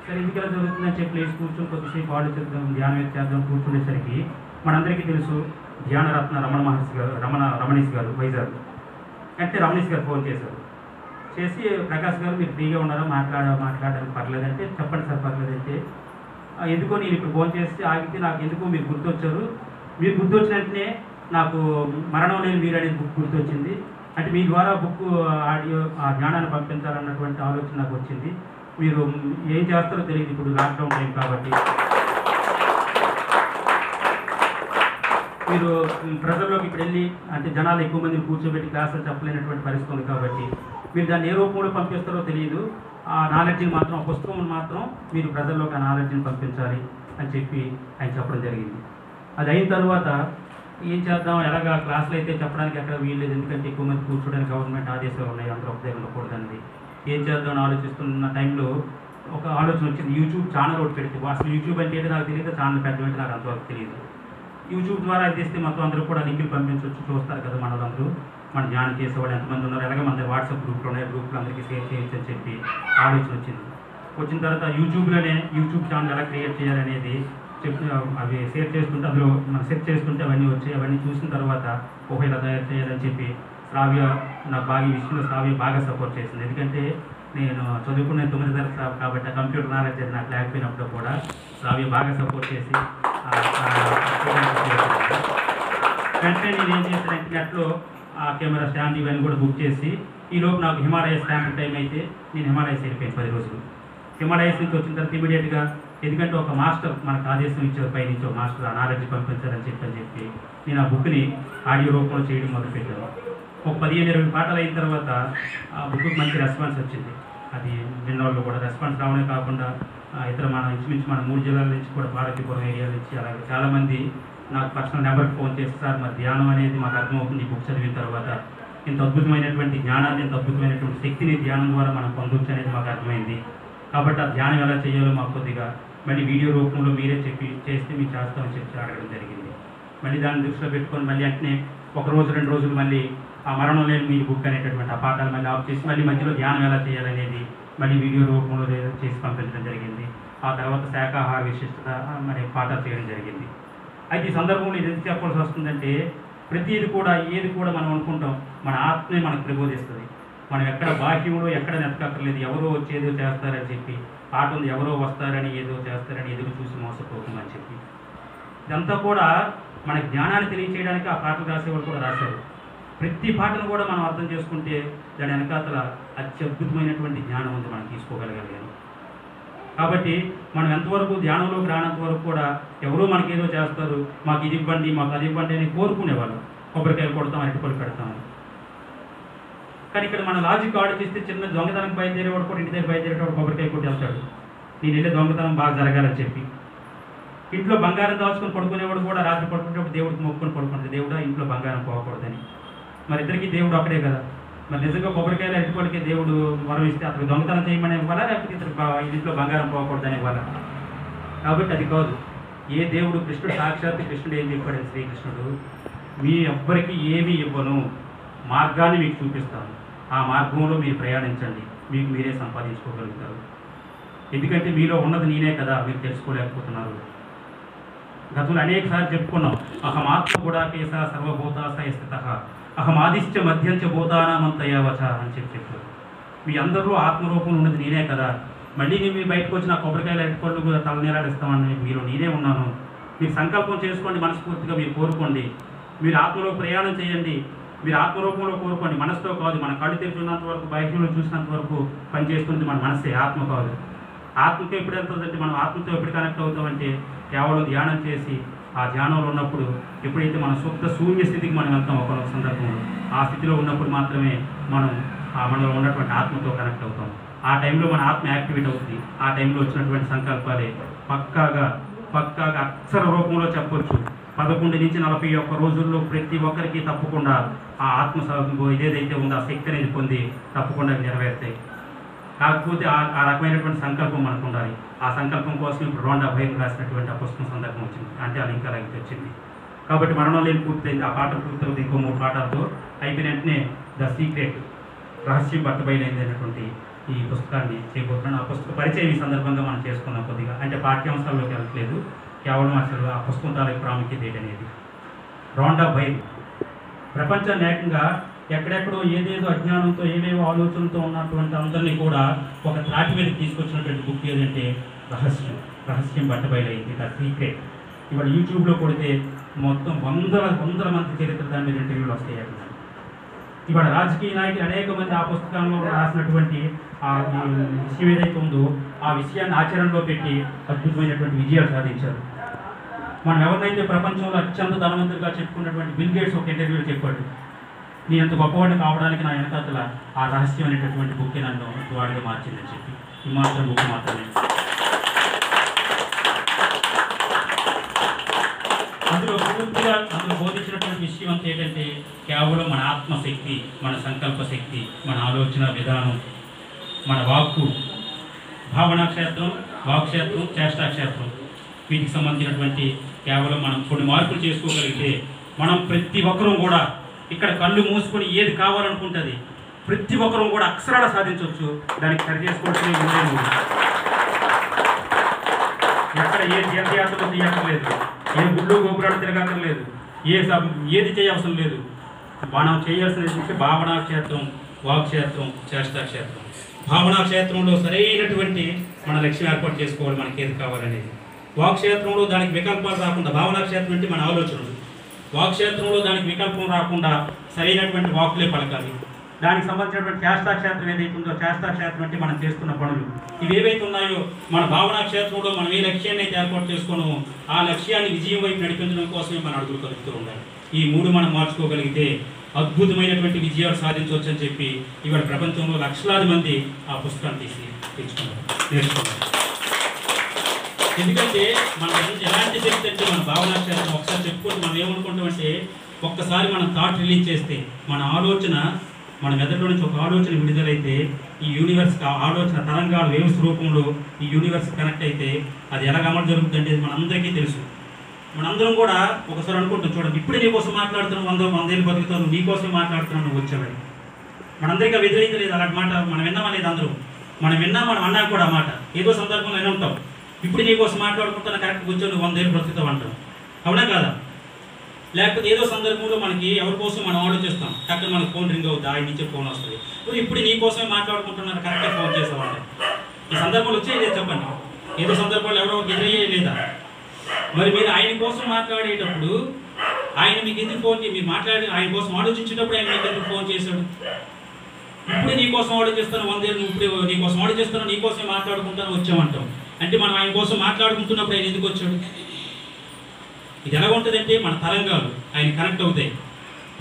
సరే ఎందుకు ఇలా జరుగుతుందని చెప్పి లేచి కూర్చొని కొద్దిసేపు ఆలోచిద్దాం, ధ్యానం చేద్దాం కూర్చునేసరికి మనందరికీ తెలుసు ధ్యానరత్న రమణీష్ గారు వైజాగ్ అంటే రమణీష్ గారు ఫోన్ చేశారు. చేసి ప్రకాష్ గారు మీరు ఫ్రీగా ఉన్నారా మాట్లాడడానికి పర్లేదంటే చెప్పండి సార్ పర్లేదంటే ఎందుకో నేను ఇప్పుడు ఫోన్ చేసి ఆగితే నాకు ఎందుకో మీరు గుర్తొచ్చారు, మీరు గుర్తొచ్చిన వెంటనే నాకు మరణం లేని మీరు అనేది బుక్ గుర్తొచ్చింది, అంటే మీ ద్వారా బుక్ ఆడియో ఆ జ్ఞానాన్ని పంపించాలన్నటువంటి ఆలోచన నాకు వచ్చింది. మీరు ఏం చేస్తారో తెలియదు ఇప్పుడు లాక్డౌన్ టైం కాబట్టి, మీరు ప్రజల్లోకి ఇప్పుడు వెళ్ళి అంటే జనాలు ఎక్కువ మందిని కూర్చోబెట్టి క్లాసులు చెప్పలేనటువంటి పరిస్థితి ఉంది కాబట్టి మీరు దాన్ని ఏ రూపంలో పంపిస్తారో తెలియదు, ఆ నాలెడ్జ్ని మాత్రం ఆ పుస్తకం మాత్రం మీరు ప్రజల్లోకి ఆ నాలెడ్జ్ని పంపించాలి అని చెప్పి ఆయన చెప్పడం జరిగింది. అది అయిన తర్వాత ఏం చేద్దాం, ఎలాగా క్లాసులు అయితే చెప్పడానికి ఎక్కడ వీల్లేదు, ఎందుకంటే ఎక్కువ మంది కూర్చోడానికి గవర్నమెంట్ ఆదేశాలు ఉన్నాయి, అందరూ ఒక దగ్గర ఉండకూడదండి. ఏం చేద్దామని ఆలోచిస్తున్న టైంలో ఒక ఆలోచన వచ్చింది, యూట్యూబ్ ఛానల్ ఒకటి పెడితే. అసలు యూట్యూబ్ అంటే ఏంటో నాకు తెలియదు, ఛానల్ పెట్టడం నాకు అంతవరకు తెలియదు. యూట్యూబ్ ద్వారా తీస్తే మొత్తం అందరూ కూడా లింకులు పంపించవచ్చు, చూస్తారు కదా మన వాళ్ళందరూ, మన జ్ఞానం చేసేవాళ్ళు ఎంతమంది ఉన్నారు, ఎలాగ మన వాట్సాప్ గ్రూప్లో ఉన్నాయి, గ్రూప్లో అందరికీ షేర్ చేయొచ్చు అని చెప్పి ఆలోచన వచ్చింది. వచ్చిన తర్వాత యూట్యూబ్లోనే యూట్యూబ్ ఛానల్ ఎలా క్రియేట్ చేయాలనేది చెప్పి అవి షేర్ చేసుకుంటే అందులో మనం సెర్చ్ చేసుకుంటే అవన్నీ వచ్చాయి. అవన్నీ చూసిన తర్వాత ఇలా తయారు చేయాలని చెప్పి శ్రావ్య నాకు బాగా ఈ విషయంలో శ్రావ్య బాగా సపోర్ట్ చేసింది. ఎందుకంటే నేను చదువుకునే 9వ తరగతి కాబట్టి ఆ కంప్యూటర్ నాలెడ్జ్ అది నాకు లేకపోయినప్పుడు కూడా శ్రావ్య బాగా సపోర్ట్ చేసి వెంటనే నేను ఏం చేశానంటే నెట్లో ఆ కెమెరా స్టాండ్ ఇవన్నీ కూడా బుక్ చేసి ఈలోపు నాకు హిమాలయస్ క్యాంప్ టైం అయితే నేను హిమాలయస్ వెళ్ళిపోయాను 10 రోజులు. హిమాలయస్ నుంచి వచ్చిన తర్వాత ఇమీడియట్గా ఎందుకంటే ఒక మాస్టర్ మనకు ఆదేశం ఇచ్చారు, పైనుంచి ఒక మాస్టర్ ఆ నాలెడ్జ్ పంపించారని చెప్పి నేను ఆ బుక్ని ఆడియో రూపంలో చేయడం మొదలుపెట్టాను. ఒక 15-20 పాటలు అయిన తర్వాత ఆ బుక్కి మంచి రెస్పాన్స్ వచ్చింది. అది విన్నవాళ్ళు కూడా రెస్పాన్స్ రావడమే కాకుండా ఇతర మన ఇంచుమించు మన 3 జిల్లాల నుంచి కూడా పార్వతీపురం ఏరియా నుంచి అలాగే చాలామంది నాకు పర్సనల్ నెంబర్కి ఫోన్ చేసి సార్ మరి ధ్యానం అనేది మాకు అర్థమవుతుంది బుక్ చదివిన తర్వాత ఇంత అద్భుతమైనటువంటి జ్ఞానాన్ని ఇంత అద్భుతమైనటువంటి శక్తిని ధ్యానం ద్వారా మనం పొందొచ్చు అనేది మాకు అర్థమైంది. కాబట్టి ఆ ధ్యానం ఎలా చేయాలో మాకు కొద్దిగా మళ్ళీ వీడియో రూపంలో మీరే చేస్తే మీకు చేస్తామని చెప్పి అడగడం జరిగింది. మళ్ళీ దాన్ని దృష్టిలో పెట్టుకొని మళ్ళీ వెంటనే 1 రోజు 2 రోజులు మళ్ళీ ఆ మరణం లేని మీరు బుక్ అనేటటువంటి ఆ పాఠాలు మళ్ళీ ఆఫ్ చేసి మళ్ళీ మధ్యలో ధ్యానం ఎలా చేయాలనేది మళ్ళీ వీడియో రూపంలో చేసి పంపించడం జరిగింది. ఆ తర్వాత శాకాహార విశిష్టత మరి పాఠాలు చేయడం జరిగింది. అయితే ఈ సందర్భంలో ఇది ఎందుకు చెప్పాల్సి వస్తుందంటే ప్రతిది కూడా ఏది కూడా మనం అనుకుంటాం మన ఆత్మే మనకు ప్రబోధిస్తుంది. మనం ఎక్కడ బాహ్యంలో ఎక్కడ నెతకక్కర్లేదు. ఎవరో వచ్చేదో చేస్తారని చెప్పి పాట ఉంది, ఎవరో వస్తారని ఏదో చేస్తారని ఎదురు చూసి మోసపోతుందని చెప్పి ఇదంతా కూడా మన జ్ఞానాన్ని తెలియచేయడానికి ఆ పాటలు రాసేవాళ్ళు కూడా రాశారు. ప్రతి పాటను కూడా మనం అర్థం చేసుకుంటే దాని వెనకాతల అత్యద్భుతమైనటువంటి జ్ఞానం ఉంది మనం తీసుకోగలగాలి. కాబట్టి మనం ఎంతవరకు ధ్యానంలోకి రానంత వరకు కూడా ఎవరో మనకేదో చేస్తారు, మాకు ఇది ఇవ్వండి మాకు అది ఇవ్వండి అని కోరుకునేవాళ్ళు. కొబ్బరికాయలు కొడతాం, అరటిపళ్ళు పెడతామని. కానీ ఇక్కడ మన లాజిక్ ఆలోచిస్తే చిన్న దొంగతనం బయలుదేరేవాడు కూడా ఇంటి దగ్గర బయలుదేరేవాడు కొబ్బరికాయ కొట్టి వెళ్తాడు, నేను వెళ్ళే దొంగతనం బాగా జరగాలని చెప్పి. ఇంట్లో బంగారం దాచుకొని పడుకునేవాడు కూడా రాత్రి పడుకునేటప్పుడు దేవుడికి మొక్కుకొని పడుకుంటుంది, దేవుడా ఇంట్లో బంగారం పోకూడదని. మరి ఇద్దరికి దేవుడు అక్కడే కదా. మరి నిజంగా కొబ్బరికాయలు అరటిపళ్ళకి దేవుడు వరం ఇస్తే అతను దొంగతనం చేయమని ఇవ్వాలా, లేకపోతే ఇతను ఇంట్లో బంగారం పోకూడదని ఇవ్వాలా? కాబట్టి అది కాదు. ఏ దేవుడు కృష్ణుడు సాక్షాత్ కృష్ణుడు ఏం చెప్పాడు శ్రీకృష్ణుడు, మీ ఎవ్వరికి ఏమీ ఇవ్వను, మార్గాన్ని మీకు చూపిస్తాను, ఆ మార్గంలో మీరు ప్రయాణించండి, మీకు మీరే సంపాదించుకోగలుగుతారు. ఎందుకంటే మీలో ఉన్నది నేనే కదా, మీరు తెలుసుకోలేకపోతున్నారు. గతంలో అనేక సార్లు చెప్పుకున్నాం, అహమాత్మ గుడాకేశ సర్వభూతాశ స్థిత అహమాదిశ్చ మధ్యంచ భూతానామంతయావచ అని చెప్పారు. మీ అందరిలో ఆత్మరూపం ఉన్నది నేనే కదా, మళ్ళీ నేను మీ బయటకు వచ్చి నా కొబ్బరికాయలు అరటిపళ్ళు తలనీలాడిస్తామని మీరు నేనే ఉన్నాను. మీరు సంకల్పం చేసుకోండి, మనస్ఫూర్తిగా మీరు కోరుకోండి, మీరు ఆత్మలో ప్రయాణం చేయండి, మీరు ఆత్మరూపంలో కోరుకోండి, మనసుతో కాదు. మన కళ్ళు తెరిచినంత వరకు బయటలో చూసినంత వరకు పనిచేస్తుంది మన మనసే, ఆత్మ కాదు. ఆత్మతో ఎప్పుడు వెళ్తుందంటే మనం ఆత్మతో ఎప్పుడు కనెక్ట్ అవుతామంటే కేవలం ధ్యానం చేసి ఆ ధ్యానంలో ఉన్నప్పుడు ఎప్పుడైతే మన శుద్ధ శూన్య స్థితికి మనం వెళ్తాం ఒక సందర్భంలో, ఆ స్థితిలో ఉన్నప్పుడు మాత్రమే మనం మనలో ఉన్నటువంటి ఆత్మతో కనెక్ట్ అవుతాం. ఆ టైంలో మన ఆత్మ యాక్టివేట్ అవుతుంది. ఆ టైంలో వచ్చినటువంటి సంకల్పాలే పక్కాగా అక్షర రూపంలో చెప్పొచ్చు. 11 నుంచి 41 రోజుల్లో ప్రతి ఒక్కరికి తప్పకుండా ఆ ఆత్మ ఇదేదైతే ఉందో ఆ శక్తి అనేది పొంది తప్పకుండా నెరవేరుతాయి. కాకపోతే ఆ రకమైనటువంటి సంకల్పం మనకు ఉండాలి. ఆ సంకల్పం కోసం ఇప్పుడు రోండా భయం రాసినటువంటి ఆ పుస్తకం సందర్భం వచ్చింది, అంటే ఆ లింక్ అలాగే వచ్చింది. కాబట్టి మరణం లేని పూర్తయింది. ఆ పాట పూర్తవుతుంది ఇంకో 3 పాఠాలతో. అయిపోయిన వెంటనే ద సీక్రెట్ రహస్యం బట్టబయలైంది అనేటువంటి ఈ పుస్తకాన్ని చేయబోతున్నాను. ఆ పుస్తక పరిచయం ఈ సందర్భంగా మనం చేసుకున్నాం కొద్దిగా, అంటే పాఠ్యాంశాల్లోకి వెళ్ళట్లేదు, కేవలం అసలు ఆ పుస్తకం తాలూకు ప్రాముఖ్యత ఏంటనేది. రోండా భయం ప్రపంచాన్ని ఏకంగా ఎక్కడెక్కడో ఏదేదో అజ్ఞానంతో ఏవేవో ఆలోచనలతో ఉన్నటువంటి అందరినీ కూడా ఒక త్రాటి మీద తీసుకొచ్చినటువంటి బుక్ ఏదంటే రహస్యం బట్టబయలైంది, ద సీక్రెట్. ఇవాళ యూట్యూబ్లో కొడితే మొత్తం వందల మంది చరిత్ర దాని మీద ఇంటర్వ్యూలు వస్తాయి. ఇవాళ రాజకీయ నాయకులు అనేక మంది ఆ పుస్తకంలో రాసినటువంటి ఆ విషయం ఏదైతే ఉందో ఆ విషయాన్ని ఆచరణలో పెట్టి అద్భుతమైనటువంటి విజయాలు సాధించారు. మనం ఎవరినైతే ప్రపంచంలో అత్యంత ధనవంతులుగా చెప్పుకున్నటువంటి బిల్ గేట్స్ ఒక ఇంటర్వ్యూలో చెప్పాడు, నేను ఎంత గొప్పవాడిని కావడానికి నా వెనకాతల ఆ రహస్యం అనేటటువంటి బుక్ నన్ను వాడిగా మార్చిందని చెప్పి. ఈ మాత్రం బుక్ మాత్రమే. అందులో బోధించినటువంటి విషయం అంతా ఏంటంటే కేవలం మన ఆత్మశక్తి, మన సంకల్ప శక్తి, మన ఆలోచన విధానం, మన వాక్కు, భావనాక్షేత్రం, వాక్క్షేత్రం, చేష్టాక్షేత్రం, వీటికి సంబంధించినటువంటి కేవలం మనం కొన్ని మార్పులు చేసుకోగలిగితే మనం ప్రతి ఒక్కరూ కూడా ఇక్కడ కళ్ళు మూసుకొని ఏది కావాలనుకుంటుంది ప్రతి ఒక్కరూ కూడా అక్షరాలు సాధించవచ్చు. దానికి సరి చేసుకోవడం ఎక్కడ ఏ తీర్థయాత్రలు తీయక్కర్లేదు, ఏ గుళ్ళు గోపురాలు తిరగక్కర్లేదు, ఏది చేయవసరం లేదు. మనం చేయాల్సిన భావనాక్షేత్రం, వాక్క్షేత్రం, చేష్టాక్షేత్రం. భావనాక్షేత్రంలో సరైనటువంటి మన లక్ష్యం ఏర్పాటు చేసుకోవాలి, మనకి ఏది కావాలనేది. వాక్క్షేత్రంలో దానికి వికల్పాలు రాకుండా, భావనాక్షేత్రం అంటే మన ఆలోచనలు, వాక్క్షేత్రంలో దానికి వికల్పం రాకుండా సరైనటువంటి వాక్కులే పలకాలి. దానికి సంబంధించినటువంటి చేష్టాక్షేత్రం ఏదైతే ఉందో చేష్టాక్షేత్రం అంటే మనం చేస్తున్న పనులు ఇవేవైతే ఉన్నాయో మన భావనాక్షేత్రంలో మనం ఏ లక్ష్యాన్ని అయితే ఏర్పాటు చేసుకున్నామో ఆ లక్ష్యాన్ని విజయం వైపు నడిపించడం కోసమే మనం అడుగులు కలుపుతూ ఉండాలి. ఈ 3 మనం మార్చుకోగలిగితే అద్భుతమైనటువంటి విజయాలు సాధించవచ్చు అని చెప్పి ఇవాళ ప్రపంచంలో లక్షలాది మంది ఆ పుస్తకాన్ని తీసి నేర్చుకున్నారు. ఎందుకంటే మనం ఎలాంటి శక్తి అంటే మన భావనా శాస్త్రం ఒకసారి చెప్పుకుంటే మనం ఏమనుకుంటామంటే ఒక్కసారి మనం థాట్ రిలీజ్ చేస్తే మన ఆలోచన మన మెదడులో నుంచి ఒక ఆలోచన విడుదలైతే ఈ యూనివర్స్ ఆలోచన తరంగాలు వేవ్స్ రూపంలో ఈ యూనివర్స్ కనెక్ట్ అయితే అది ఎలా అమలు జరుగుతుంది అంటే మనందరికీ తెలుసు. మనందరం కూడా ఒకసారి అనుకుంటాం, చూడండి ఇప్పుడే నీకోసం మాట్లాడుతున్నావు, 100 బతుకుతాను, నీకోసం మాట్లాడుతున్నాను, నువ్వు వచ్చావని. మనందరికీ వ్యతిరేకలేదు అలాంటి మాట మనం విన్నామా లేదు? అందరూ మనం విన్నాం, మనం అన్నా కూడా మాట ఏదో సందర్భంలో అయినా ఉంటాం. ఇప్పుడు నీకోసం మాట్లాడుకుంటున్నా కరెక్ట్గా వచ్చావు, నువ్వు 100 బ్రతుకుతావు అంటాం, అవునా కాదా? లేకపోతే ఏదో సందర్భంలో మనకి ఎవరి కోసం మనం ఆలోచిస్తాం, అక్కడ మనకు ఫోన్ రింగ్ అవుతుంది, ఆయన నుంచే ఫోన్ వస్తుంది, ఇప్పుడు నీకోసమే మాట్లాడుకుంటున్నారు కరెక్ట్గా ఫోన్ చేస్తామంట. ఈ సందర్భంలో వచ్చేది చెప్పండి, ఏదో సందర్భంలో ఎవరో ఎదురయ్యే లేదా? మరి మీరు ఆయన కోసం మాట్లాడేటప్పుడు ఆయన మీకు ఎందుకు ఫోన్ చేసి మీరు మాట్లాడి ఆయన కోసం ఆలోచించేటప్పుడు ఆయన మీకు ఎందుకు ఫోన్ చేశాడు? ఇప్పుడే నీకోసం ఆలోచిస్తాను, 100 ఏళ్ళు ఇప్పుడు నీకోసం ఆలోచిస్తాను, నీకోసం మాట్లాడుకుంటాను వచ్చామంటాం. అంటే మనం ఆయన కోసం మాట్లాడుకుంటున్నప్పుడు ఆయన ఎందుకు వచ్చాడు? ఇది ఎలా ఉంటుందంటే మన తరంగాలు ఆయన కనెక్ట్ అవుతాయి.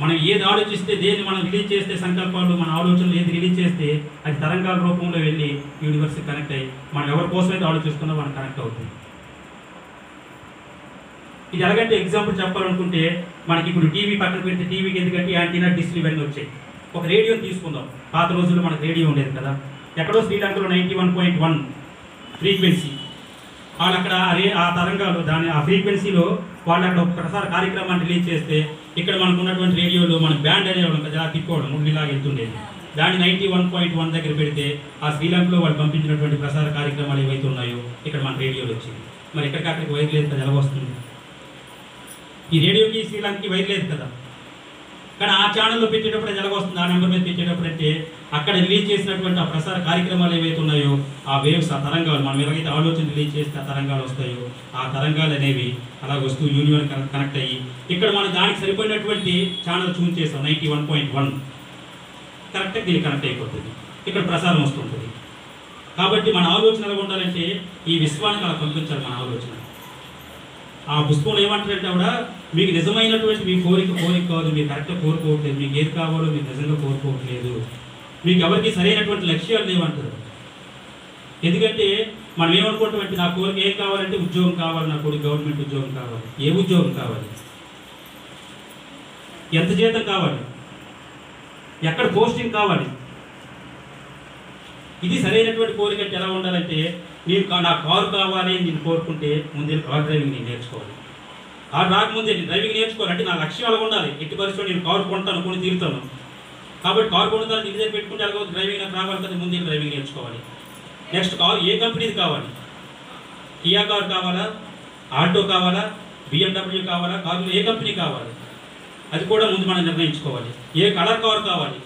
మనం ఏది ఆలోచిస్తే దేన్ని మనం రిలీజ్ చేస్తే సంకల్పాలు మన ఆలోచనలు ఏది రిలీజ్ చేస్తే అది తరంగాల రూపంలో వెళ్ళి యూనివర్స్ కనెక్ట్ అయ్యి మనం ఎవరి కోసం అయితే ఆలోచిస్తున్నా మనం కనెక్ట్ అవుతుంది. ఇది ఎలాగంటే ఎగ్జాంపుల్ చెప్పాలనుకుంటే మనకి ఇప్పుడు టీవీ పక్కన పెడితే టీవీకి ఎందుకంటే యాంటీనా డిస్లు ఇవన్నీ వచ్చాయి. ఒక రేడియోని తీసుకుందాం, పాత రోజుల్లో మనకు రేడియో ఉండేది కదా, ఎక్కడో శ్రీలంకలో 91.1 ఫ్రీక్వెన్సీ వాళ్ళు అక్కడ ఆ తరంగాలు దాని ఆ ఫ్రీక్వెన్సీలో వాళ్ళు అక్కడ ఒక ప్రసార కార్యక్రమాన్ని రిలీజ్ చేస్తే ఇక్కడ మనకు ఉన్నటువంటి రేడియోలో మన బ్యాండ్ అనేవాళ్ళం కదా తిప్పుకోవడం ముళ్ళిలాగా వెళ్తుండేది. దాన్ని 91.1 దగ్గర పెడితే ఆ శ్రీలంకలో వాళ్ళు పంపించినటువంటి ప్రసార కార్యక్రమాలు ఏవైతే ఉన్నాయో ఇక్కడ మన రేడియోలో వచ్చింది. మరి ఎక్కడికక్కడికి వైర్ లేదు కదా, ఎలా వస్తుంది? ఈ రేడియోకి శ్రీలంకకి వైర్ లేదు కదా, కానీ ఆ ఛానల్లో పెట్టేటప్పుడు అది ఎలాగొస్తుంది? ఆ నెంబర్ మీద పెట్టేటప్పుడు అంటే అక్కడ రిలీజ్ చేసినటువంటి ఆ ప్రసార కార్యక్రమాలు ఏవైతే ఉన్నాయో ఆ వేవ్స్ ఆ తరంగాలు మనం ఎలాగైతే ఆలోచన రిలీజ్ చేస్తే ఆ తరంగాలు వస్తాయో ఆ తరంగాలు అనేవి అలాగ వస్తూ యూనివర్స్ కనెక్ట్ అయ్యి ఇక్కడ మనం దానికి సరిపోయినటువంటి ఛానల్ చూన్ చేస్తాం 91.1 కరెక్ట్గా దీనికి కనెక్ట్ అయిపోతుంది, ఇక్కడ ప్రసారం వస్తుంటుంది. కాబట్టి మన ఆలోచన ఎలా ఉండాలంటే ఈ విశ్వానికి అలా పంపించాలి మన ఆలోచన. ఆ పుస్తకంలో ఏమంటారంటే ఆవిడ మీకు నిజమైనటువంటి మీ కోరిక కాదు, మీరు కరెక్ట్గా కోరుకోవట్లేదు, మీకు ఏది కావాలో మీరు నిజంగా కోరుకోవట్లేదు, మీకు ఎవరికి సరైనటువంటి లక్ష్యాలు లేవంటారు. ఎందుకంటే మనం ఏమనుకుంటామంటే నా కోరిక ఏం కావాలంటే ఉద్యోగం కావాలి, నా కొడుకు గవర్నమెంట్ ఉద్యోగం కావాలి. ఏ ఉద్యోగం కావాలి? ఎంత జీతం కావాలి? ఎక్కడ పోస్టింగ్ కావాలి? ఇది సరైనటువంటి కోరిక అంటే ఎలా ఉండాలంటే నేను నా కారు కావాలి నేను కోరుకుంటే ముందే కార్ డ్రైవింగ్ నేను నేర్చుకోవాలి. కారు రాకముందే నేను డ్రైవింగ్ నేర్చుకోవాలంటే నా లక్ష్యం అలా ఉండాలి. ఎట్టి పరిస్థితుల్లో నేను కారు కొంటాను, కొని తీరుతాను. కాబట్టి కారు కొనుతాను ఇంటి దగ్గర పెట్టుకుంటే అలాగే డ్రైవింగ్ నాకు రావాలి కదా, ముందే డ్రైవింగ్ నేర్చుకోవాలి. నెక్స్ట్ కారు ఏ కంపెనీది కావాలి? కియా కారు కావాలా, ఆల్టో కావాలా, BMW కావాలా, కారులో ఏ కంపెనీ కావాలి అది కూడా ముందు మనం నిర్ణయించుకోవాలి. ఏ కలర్ కారు కావాలి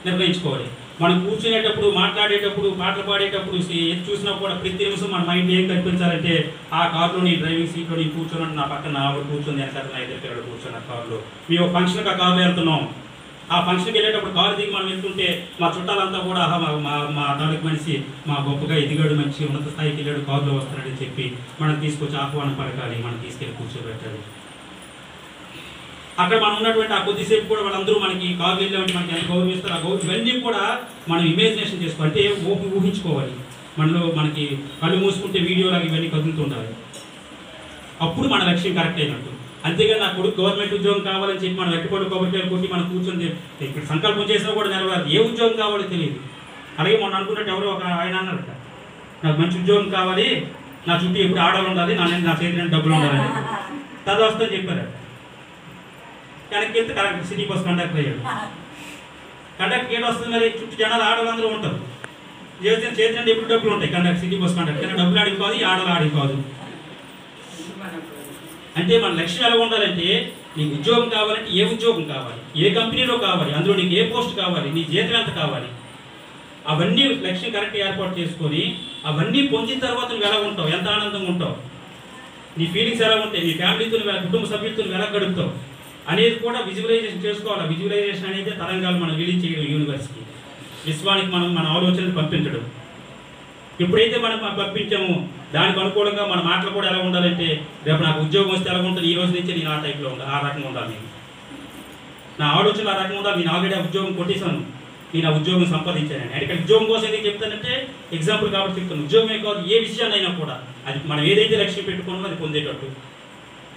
నిర్ణయించుకోవాలి. మనం కూర్చునేటప్పుడు, మాట్లాడేటప్పుడు, పాటలు పాడేటప్పుడు ఏది చూసినా కూడా ప్రతి నిమిషం మన మైండ్ ఏం కనిపించాలంటే ఆ కారులో నీ డ్రైవింగ్ సీట్లో నేను కూర్చోని నా పక్కన ఆవిడ కూర్చొని వెనకాల నా ఇద్దరు పిల్లలు కూర్చొని ఆ కారులో మేము ఒక ఫంక్షన్కి ఆ కారులో వెళ్తున్నాం. ఆ ఫంక్షన్కి వెళ్ళేటప్పుడు కారు దిగి మనం వెళ్తుంటే మా చుట్టాలంతా కూడా మా తాలూకు మనిషి మా గొప్పగా ఎదిగాడు, మంచి ఉన్నత స్థాయికి వెళ్ళాడు, కారులో వస్తాడని చెప్పి మనం తీసుకొచ్చి ఆహ్వానం పలకాలి, మనం తీసుకెళ్ళి కూర్చోబెట్టాలి. అక్కడ మనం ఉన్నటువంటి ఆ కొద్దిసేపు కూడా వాళ్ళందరూ మనకి కారు వెళ్ళామంటే మనకి ఎంత గౌరవిస్తారు, ఆ గౌరవం ఇవన్నీ కూడా మనం ఇమాజినేషన్ చేసుకోవాలి. అంటే ఊహించుకోవాలి. మనలో మనకి కళ్ళు మూసుకుంటే వీడియోలాగా ఇవన్నీ కదులుతుండాలి. అప్పుడు మన లక్ష్యం కరెక్ట్ అయినట్టు. అంతేగాని నా కొడుకు గవర్నమెంట్ ఉద్యోగం కావాలని చెప్పి మనం వెట్టుకోడు కొబ్బరికాయలు కొట్టి మనం కూర్చొని ఇక్కడ సంకల్పం చేసినా కూడా నెరవేరదు. ఏ ఉద్యోగం కావాలో తెలియదు. అలాగే మొన్న అనుకున్నట్టు ఎవరో ఒక ఆయన అన్నారట, నాకు మంచి ఉద్యోగం కావాలి, నా చుట్టూ ఎప్పుడు ఆడవాళ్ళు ఉండాలి, నా చేతిలో డబ్బులు ఉండాలని తదవస్తని చెప్పారు. వెనక్కి వెళ్తే కరెక్ట్ సిటీ బస్ కండక్టర్ అయ్యాడు. కండక్టర్ ఏడు వస్తుంది మరి, చుట్టూ జనాలు ఆడవాళ్ళందరూ ఉంటారు. చేతిలో ఎప్పుడు డబ్బులు ఉంటాయి కండక్టర్, సిటీ బస్ కండక్టర్. కానీ డబ్బులు ఆడికి కాదు, ఈ ఆడలు ఆడికి కాదు. అంటే మన లక్ష్యం ఎలా ఉండాలంటే నీకు ఉద్యోగం కావాలంటే ఏ ఉద్యోగం కావాలి, ఏ కంపెనీలో కావాలి, అందులో నీకు ఏ పోస్ట్ కావాలి, నీ జీతం ఎంత కావాలి, అవన్నీ లక్ష్యం కరెక్ట్ ఏర్పాటు చేసుకొని అవన్నీ పొందిన తర్వాత నువ్వు ఎలా ఉంటావు, ఎంత ఆనందంగా ఉంటావు, నీ ఫీలింగ్స్ ఎలా ఉంటాయి, నీ ఫ్యామిలీతో కుటుంబ సభ్యులతో ఎలా గడుపుతావు అనేది కూడా విజువలైజేషన్ చేసుకోవాలి. విజువలైజేషన్ అనేది తరంగాలు మనం రిలీజ్ చేయడం, యూనివర్స్కి విశ్వానికి మనం మన ఆలోచనలు పంపించడం. ఎప్పుడైతే మనం పంపించామో దానికి అనుకూలంగా మన మాటలు కూడా ఎలా ఉండాలంటే రేపు నాకు ఉద్యోగం వస్తే ఎలా ఉంటుంది, ఈ రోజు నుంచి నేను ఆ టైప్లో ఉండాలి, ఆ రకంగా ఉండాలి, నేను నా ఆలోచనలు ఆ రకంగా ఉండాలి. నేను ఆల్రెడీ ఆ ఉద్యోగం కొట్టేశాను, నేను ఆ ఉద్యోగం సంపాదించానని. అంటే ఉద్యోగం కోసం ఎందుకు చెప్తానంటే ఎగ్జాంపుల్ కాబట్టి చెప్తాను. ఉద్యోగమే కాదు, ఏ విషయాన్నైనా కూడా అది మనం ఏదైతే లక్ష్యం పెట్టుకున్నామో అది పొందేటట్టు.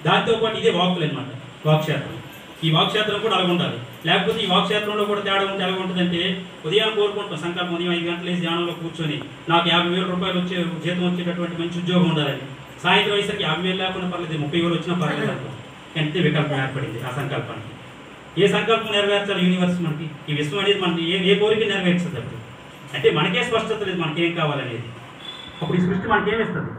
దాంతోపాటు ఇదే వాక్కులు అనమాట, వాక్క్షేత్రం. ఈ వాక్క్షేత్రం కూడా అలాగ ఉండాలి. లేకపోతే ఈ వాక్క్షేత్రంలో కూడా తేడా ఉంటే ఎలా ఉంటుందంటే, ఉదయం కోరుకుంటాం సంకల్పం, ఉదయం 5 గంటలు వేసి ధ్యానంలో కూర్చొని నాకు 50,000 రూపాయలు వచ్చే జీతం వచ్చేటటువంటి మంచి ఉద్యోగం ఉండాలని. సాయంత్రం అయ్యేసరికి 50,000 లేకుండా పర్లేదు, 30,000 వచ్చినా పర్లేదు అనుకో. అంటే వికల్పం ఏర్పడింది ఆ సంకల్పానికి. ఏ సంకల్పం నెరవేర్చాలి యూనివర్స్ మనకి? ఈ విశ్వం అనేది మనకి ఏ కోరిక నెరవేర్చదు. అంటే మనకే స్పష్టత లేదు మనకేం కావాలనేది. అప్పుడు ఈ సృష్టి మనకేమిస్తుంది?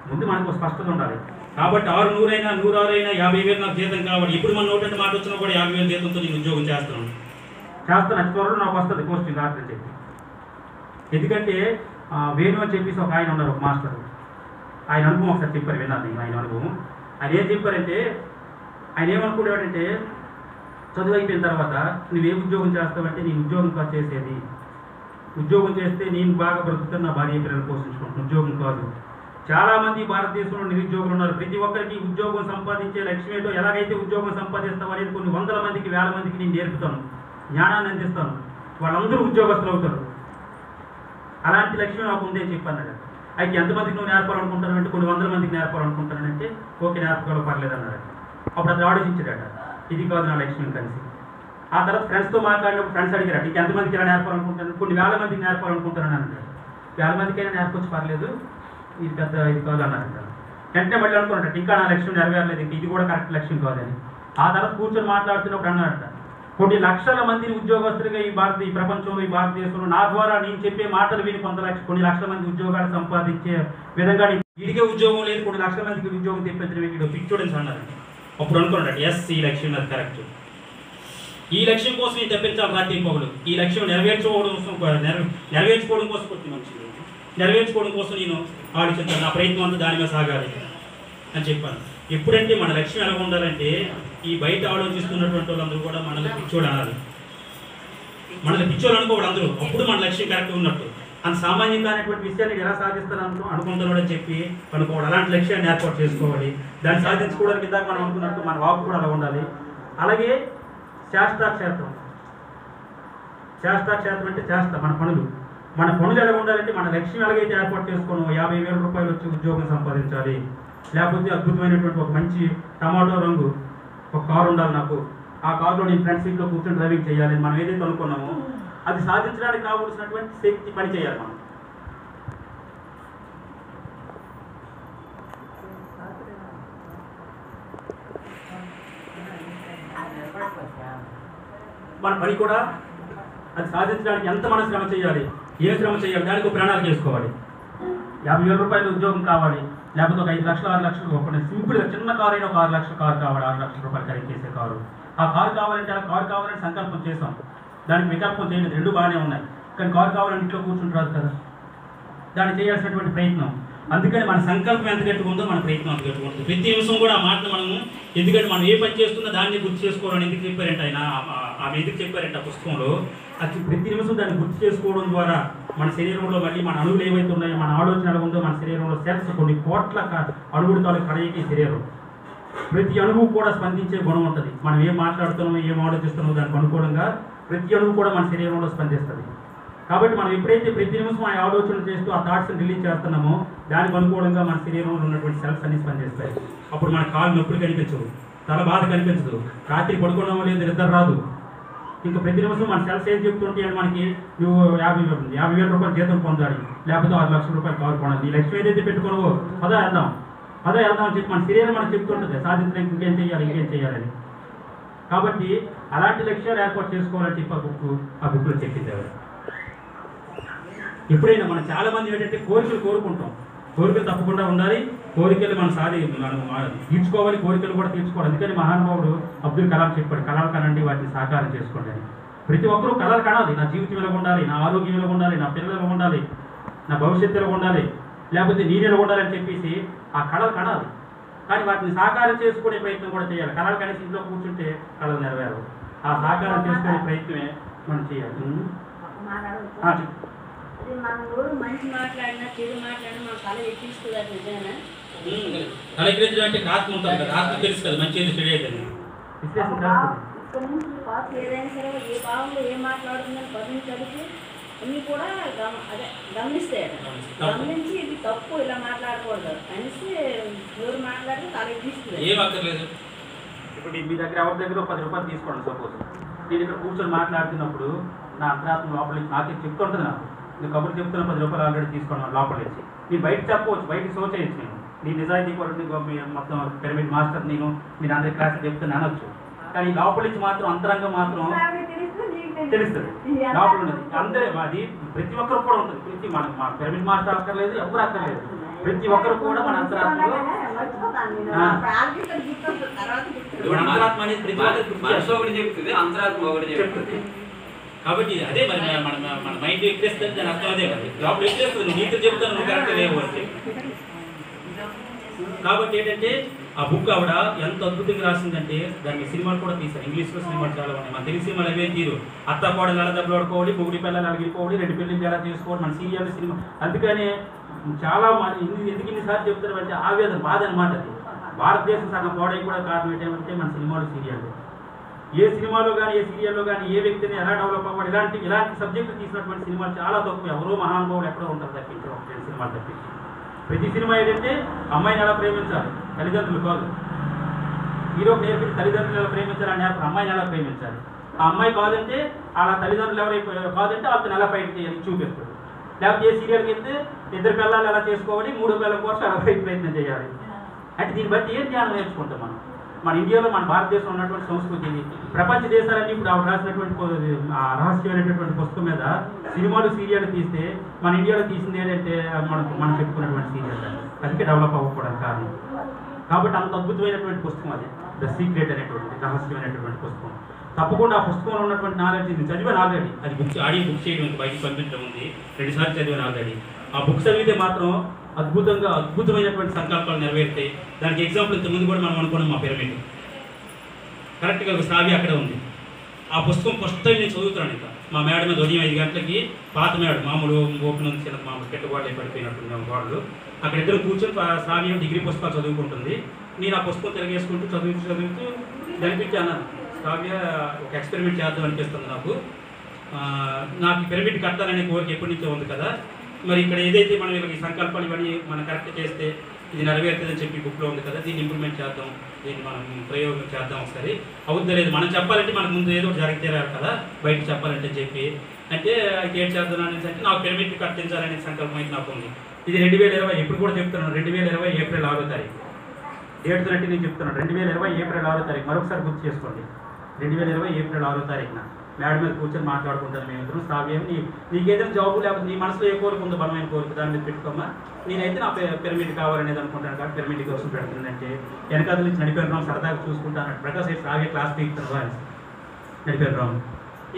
ముందు మనకు స్పష్టత ఉండాలి. కాబట్టి 600 అయినా 106 అయినా 50,000 నాకు జీతం కావాలి. ఇప్పుడు మన నోటి మాట వచ్చినా కూడా 50,000 జీతంతో నేను ఉద్యోగం చేస్తాను. త్వరలో నాకు వస్తుంది పోస్టింగ్ రాత్రి చెప్పి. ఎందుకంటే వేణు అని చెప్పేసి ఒక ఆయన ఉన్నారు, ఒక మాస్టర్. ఆయన అనుభవం ఒకసారి చెప్పారు, విన్నాను నేను ఆయన అనుభవం. ఆయన ఏం చెప్పారంటే, ఆయన ఏమనుకునేవాడంటే చదువు అయిపోయిన తర్వాత నువ్వేం ఉద్యోగం చేస్తావంటే, నేను ఉద్యోగం కాదు చేసేది, ఉద్యోగం చేస్తే నేను బాగా బ్రతుకుతాను, నా భార్య పిల్లలు పోషించుకుంటాను, ఉద్యోగం కాదు. చాలామంది భారతదేశంలో నిరుద్యోగులు ఉన్నారు. ప్రతి ఒక్కరికి ఉద్యోగం సంపాదించే లక్ష్యం ఏంటో, ఎలాగైతే ఉద్యోగం సంపాదిస్తావు అనేది కొన్ని వందల మందికి, వేల మందికి నేను నేర్పుతాను, జ్ఞానాన్ని అందిస్తాను, వాళ్ళందరూ ఉద్యోగస్తులు అవుతారు. అలాంటి లక్ష్యం నాకు ఉందే చెప్పన్నాడు. అయితే ఎంతమందికి నువ్వు నేర్పాలనుకుంటాను అంటే, కొన్ని వందల మందికి నేర్పాలనుకుంటానంటే, ఓకే నేర్పగలవు పర్లేదు అన్నాడు. అప్పుడు అది ఆలోచించాడట, ఇది కాదు నా లక్ష్యం కలిసి. ఆ తర్వాత ఫ్రెండ్స్తో మాట్లాడినప్పుడు ఫ్రెండ్స్ అడిగారట, ఇంక ఎంతమందికి ఇలా నేర్పాలనుకుంటాను, కొన్ని వేల మందికి నేర్పాలనుకుంటానని అన్నాడు. 1000 మందికైనా నేర్పొచ్చు పర్లేదు, ఇది పెద్ద ఇది కాదు అన్నారంట. వెంటనే మళ్ళీ అనుకున్నట్టు, ఇంకా నా లక్ష్యం నెరవేరలేదు, ఇంక ఇది కూడా కరెక్ట్ లక్ష్యం కాదని. ఆ తర్వాత కూర్చొని మాట్లాడుతున్నప్పుడు అన్నారట, కొన్ని లక్షల మందిని ఉద్యోగస్తులుగా ఈ ప్రపంచంలో, ఈ భారతదేశంలో నా ద్వారా నేను చెప్పే మాటలు విని కొన్ని లక్షల మంది ఉద్యోగాలు సంపాదించే విధంగా వీడికే ఉద్యోగం లేదు, కొన్ని లక్షల మందికి ఉద్యోగం తెప్పించిన వీడు పిచ్చోడని అన్నారంట. అప్పుడు అనుకున్నాడు, ఎస్ ఈ లక్ష్యం అది కరెక్ట్, ఈ లక్ష్యం కోసం నేను తెప్పించాలి రాత్రి పొగలు, ఈ లక్ష్యం నెరవేర్చుకోవడం కోసం కొద్ది మంచిది, నెరవేర్చుకోవడం కోసం నేను ఆలోచించాను, నా ప్రయత్నం అంతా దాని మీద సాగాలి అని చెప్పాను. ఎప్పుడంటే మన లక్ష్యం ఎలా ఉండాలంటే, ఈ బయట ఆలోచిస్తున్నటువంటి వాళ్ళందరూ కూడా మనల్ని పిచ్చోడు అనాలి, మనల్ని పిచ్చోడు అనుకోవడం అందరూ, అప్పుడు మన లక్ష్యం కరెక్ట్ ఉన్నట్టు. అంత సామాన్యంగా అనేటువంటి విషయాన్ని ఎలా సాధిస్తాను అనుకుంటున్నాడు అని చెప్పి అనుకోవాలి. అలాంటి లక్ష్యాన్ని ఏర్పాటు చేసుకోవాలి. దాన్ని సాధించుకోవడానికి ఇందాక మనం అనుకున్నట్టు మన వాపు కూడా అలా ఉండాలి. అలాగే శాస్త్రాక్షేత్రం అంటే చేస్తా మన పనులు ఎలా ఉండాలంటే, మన లక్ష్యం ఎలాగైతే ఏర్పాటు చేసుకోను, 50,000 రూపాయలు వచ్చి ఉద్యోగం సంపాదించాలి, లేకపోతే అద్భుతమైనటువంటి ఒక మంచి టమాటో రంగు ఒక కారు ఉండాలి నాకు, ఆ కారులో నేను ఫ్రంట్ సీట్లో కూర్చొని డ్రైవింగ్ చేయాలి, మనం ఏదైతే అనుకున్నామో అది సాధించడానికి కావలసినటువంటి శక్తి పని చేయాలి. మన పని కూడా అది సాధించడానికి ఎంత మనం శ్రమ చేయాలి, ఏ శ్రమ చేయాలి, దానికి ఒక ప్రణాళిక చేసుకోవాలి. 50,000 రూపాయల ఉద్యోగం కావాలి, లేకపోతే ఒక 5 లక్షలు 6 లక్షలు, ఒక సింపుల్గా చిన్న కారు అయినా ఒక 6 లక్షల కారు కావాలి, 6 లక్షల రూపాయలు ఖరీదు చేసే కారు. ఆ కారు కావాలంటే ఆ కారు కావాలని సంకల్పం చేసాం, దానికి వికల్పం చేయలేదు, రెండు బాగానే ఉన్నాయి. కానీ కారు కావాలని ఇంట్లో కూర్చుంటారు కదా, దాన్ని చేయాల్సినటువంటి ప్రయత్నం. అందుకని మన సంకల్పం ఎంత గట్టిగా ఉందో మన ప్రయత్నం అంత గట్టిగా ఉంటుంది. ప్రతి నిమిషం కూడా ఆ మాటను మనము, ఎందుకంటే మనం ఏ పని చేస్తున్నా దాన్ని గుర్తు చేసుకోవాలని ఎందుకు చెప్పారంటే ఆమె ఎందుకు చెప్పారంటే ఆ పుస్తకంలో, అది ప్రతి నిమిషం దాన్ని గుర్తు చేసుకోవడం ద్వారా మన శరీరంలో మళ్ళీ మన అణువులు ఏవైతే ఉన్నాయో, మన ఆలోచన ఎలా ఉందో, మన శరీరంలో సెల్స్ కొన్ని కోట్ల అణువులతో కలయిక శరీరం, ప్రతి అణువు కూడా స్పందించే గుణం ఉంటుంది. మనం ఏం మాట్లాడుతున్నామో, ఏం ఆలోచిస్తున్నామో దానికి అనుకూలంగా ప్రతి అణువు కూడా మన శరీరంలో స్పందిస్తుంది. కాబట్టి మనం ఎప్పుడైతే ప్రతి నిమిషం ఆ ఆలోచనలు చేస్తూ ఆ థాట్స్ని రిలీజ్ చేస్తున్నామో, దానికి అనుకూలంగా మన శరీరంలో ఉన్నటువంటి సెల్స్ అన్ని స్పందిస్తాయి. అప్పుడు మన కాళ్ళు నొప్పులు కనిపించవు, తల బాధ కనిపించదు, రాత్రి పడుకోవడం లేదు, నిద్ర రాదు. ఇంకా ప్రతి నిమిషం మన సెల్స్ ఏం చెప్తుంటే మనకి, నువ్వు 50,000 రూపాయలు జీతం పొందాలి, లేకపోతే 6 లక్షల రూపాయలు కారు కొనాలి, నీ లక్ష్యం ఏదైతే పెట్టుకున్నావో అదే వెళ్దాం అని చెప్పి మన శరీరం మనకు చెప్తుంటుంది, సాధించడానికి ఇంకేం చేయాలని. కాబట్టి అలాంటి లక్ష్యాలు ఏర్పాటు చేసుకోవాలని చెప్పి ఆ బుక్లో చెప్పింది. ఎప్పుడైనా మనం చాలా మంది ఏంటంటే కోరుకుంటాం, కోరికలు తప్పకుండా ఉండాలి, కోరికలు మనం తీర్చుకోవాలి, కోరికలు కూడా తీర్చుకోవాలి. అందుకని మహానుభావుడు అబ్దుల్ కలాం చెప్పాడు, కళలు కనండి, వాటిని సాకారం చేసుకోండి అని. ప్రతి ఒక్కరూ కళలు కనాలి, నా జీవితం ఎలా ఉండాలి, నా ఆరోగ్యం ఎలా ఉండాలి, నా పిల్లలు ఎలా ఉండాలి, నా భవిష్యత్తు ఎలా ఉండాలి, లేకపోతే నేను ఎలా ఉండాలని చెప్పేసి ఆ కళలు కనాలి. కానీ వాటిని సాకారం చేసుకునే ప్రయత్నం కూడా చేయాలి. కళలు కనేసి ఇంట్లో కూర్చుంటే కళలు నెరవేరవు. ఆ సాకారం చేసుకునే ప్రయత్నమే మనం చేయాలి. మంచి మాట్లాడినా చెడు మాట్లాడినా మన కళ ఎక్కించుకోవాలి. నిజంగా కళ ఎక్కించడం అంటే ఆత్మ ఉంటుంది కదా, ఆత్మ తెలుసు కదా మంచి ఏది చెడు ఏదని. ఇక్కడ నుంచి పాత్ర ఏదైనా సరే ఏ భావంలో ఏం మాట్లాడుతుందని పదిని చదివి అన్నీ కూడా గమనిస్తాయట. గమనించి ఇది తప్పు ఇలా మాట్లాడకూడదు అనేసి ఎవరు మాట్లాడితే తల తీస్తుంది. ఏం అక్కర్లేదు. ఇప్పుడు మీ దగ్గర ఎవరి దగ్గర 10 రూపాయలు తీసుకోండి. సపోజ్ నేను ఇక్కడ కూర్చొని మాట్లాడుతున్నప్పుడు నా అంతరాత్మ లోపల నాకే చెప్తుంటుంది. నాకు నేను కబుర్లు చెప్తున్న 10 రూపాయలు ఆల్రెడీ తీసుకోండి లోపల నుంచి. నేను బయట చెప్పవచ్చు, బయట షో చేయొచ్చు. నేను నిజాయితీ కొరకు మొత్తం పిరమిడ్ మాస్టర్ నేను మీరు అందరి క్లాస్ చెప్తున్నా అనొచ్చు. కానీ లోపల నుంచి మాత్రం అంతరంగం మాత్రం తెలుస్తుంది. లోపల ఉన్నది అందరే అది ప్రతి ఒక్కరు కూడా ఉంటుంది. ప్రతి మన పిరమిడ్ మాస్టర్ అక్కర్లేదు, ఎవరు అక్కర్లేదు. ప్రతి ఒక్కరు కూడా మన అంతరాత్మలో అంతరాత్మ అనేది ప్రతి ఒక్కరు చెప్తుంది, అంతరాత్మ ఒకటి చెప్తుంది. కాబట్టి అదే మరి మన మైండ్ ఎక్కేస్తుంది. దాని అర్థం అదే మరి లోపల ఎక్కేస్తుంది. నువ్వు నీకు చెప్తాను, నువ్వు కరెక్ట్ లేవు అంటే. కాబట్టి ఏంటంటే ఆ బుక్ ఆవిడ ఎంత అద్భుతంగా రాసిందంటే దానికి సినిమాలు కూడా తీశారు. ఇంగ్లీష్లో సినిమాలు చాలా ఉన్నాయి. మన తెలుగు సినిమాలు అవే తీరు. అత్త కోడలు ఎలా దెబ్బలాడుకోవాలి, మొగుడి పిల్లలు అలిగిపోవాలి, 2 పెళ్ళిళ్ళు ఎలా చేసుకోవాలి, మన సీరియల్ సినిమా. అందుకని చాలా ఎందుకు ఇన్నిసార్లు చెప్తారంటే ఆవేదన, బాధ అనమాట. అది భారతదేశం సగం పోవడానికి కూడా కారణం ఏంటంటే మన సినిమాలు, సీరియల్. ఏ సినిమాలో కానీ ఏ సీరియల్లో కానీ ఏ వ్యక్తిని ఎలా డెవలప్ అవ్వాలి ఇలాంటి సబ్జెక్టులు తీసినటువంటి సినిమాలు చాలా తక్కువ. ఎవరో మహానుభావులు ఎక్కడో ఉంటారు తప్పించి, 2 సినిమాలు తప్పించి. ప్రతి సినిమా ఏంటంటే అమ్మాయిని ఎలా ప్రేమించాలి, తల్లిదండ్రులు కాదు. హీరోకి నేర్పించి తల్లిదండ్రులు ఎలా ప్రేమించాలి అని అమ్మాయిని ఎలా ప్రేమించాలి. ఆ అమ్మాయి కాదంటే అలా తల్లిదండ్రులు ఎవరైనా కాదంటే అతను ఎలా ఫైట్ చేయాలి చూపిస్తాడు. లేకపోతే ఏ సీరియల్కి వెళ్తే 2 పిల్లలు ఎలా చేసుకోవాలి, 3 పిల్లల కోసం ఎలా ప్రయత్నం చేయాలి. అంటే దీన్ని బట్టి ఏం ధ్యానం నేర్చుకుంటాం మనం. మన ఇండియాలో, మన భారతదేశంలో ఉన్నటువంటి సంస్కృతి ఇది. ప్రపంచ దేశాలన్నీ ఇప్పుడు ఆవిడ రాసినటువంటి రహస్యమైనటువంటి పుస్తకం మీద సినిమాలు, సీరియల్ తీస్తే మన ఇండియాలో తీసింది ఏంటంటే మనం చెప్పుకున్నటువంటి సీరియల్. అందుకే డెవలప్ అవ్వకపోవడానికి కారణం. కాబట్టి అంత అద్భుతమైనటువంటి పుస్తకం అది, ద సీక్రెట్ అనేటువంటి రహస్యమైనటువంటి పుస్తకం. తప్పకుండా ఆ పుస్తకంలో ఉన్నటువంటి నాలెడ్జ్ ఇది చదివాను ఆల్రెడీ. అది ఆడియో బుక్ చేయడం ఉంది, బయటికి పంపించడం ఉంది. 2 సార్లు చదివాను ఆల్రెడీ. ఆ బుక్ చదివితే మాత్రం అద్భుతమైనటువంటి సంకల్పాలు నెరవేరుతాయి. దానికి ఎగ్జాంపుల్ ఇంతకుముందు కూడా మనం అనుకున్నాం. మా పిరమిడ్ కరెక్ట్గా ఒక సావి అక్కడే ఉంది. ఆ పుస్తకం ఫస్ట్ టైం నేను చదువుతున్నాను. ఇంకా మా మేడ మీద ఉదయం 5 గంటలకి పాత మేడ మామూలు ఓపెన్ ఉంది, చిన్న మామూలు పెట్టుబడులు పడిపోయినట్టు గోడలు. అక్కడ ఇద్దరు కూర్చొని సావి డిగ్రీ పుస్తకాలు చదువుకుంటుంది. నేను ఆ పుస్తకం తిరిగేసుకుంటూ చదువుతూ దానిపించి అన్నాను, సావ్య ఒక ఎక్స్పెరిమెంట్ చేద్దాం అనిపిస్తుంది నాకు పిరమిడ్ కట్టాలనే కోరిక ఎప్పటి నుంచో ఉంది కదా. మరి ఇక్కడ ఏదైతే మనం ఈ సంకల్పాలు ఇవన్నీ మనం కరెక్ట్ చేస్తే ఇది నెరవేరుతుందని చెప్పి బుక్లో ఉంది కదా, దీన్ని ఇంప్లిమెంట్ చేద్దాం, దీన్ని మనం ప్రయోగం చేద్దాం ఒకసారి. అవుతుందో లేదు మనం చెప్పాలంటే మనకు ముందు ఏదో జరిగితే కదా బయటకు చెప్పాలంటే చెప్పి అంటే ఏం చేద్దాం అనేసి అంటే నాకు పిరమిడ్ కట్టించాలనే సంకల్పం అయితే నాకు ఉంది. ఇది 2020 ఇప్పుడు కూడా చెప్తున్నాను. 2020 ఏప్రిల్ 6వ తారీఖు డేట్ తోటి నేను చెప్తున్నాను. 2020 ఏప్రిల్ 6వ తారీఖు మరొకసారి గుర్తు చేసుకోండి. 2020 ఏప్రిల్ 6వ తారీఖున మేడ మీద కూర్చొని మాట్లాడుకుంటాను. మేము ఇద్దరం సావ్యం నీకు ఏదైనా జాబు లేకపోతే నీ మనసులో ఏ కోరిక ఉందో బలమైన కోరిక దాని మీద పెట్టుకోమా. నేనైతే నా పిరమిడ్ కావాలనేది అనుకుంటాను కాబట్టి పిరమిడ్ కోసం పెడుతుందంటే వెనకాల నుంచి నడిపేరు సరదాగా చూసుకుంటాను. ప్రకాశ్ సాగే క్లాస్ పీకుతాను అని నడిపేరు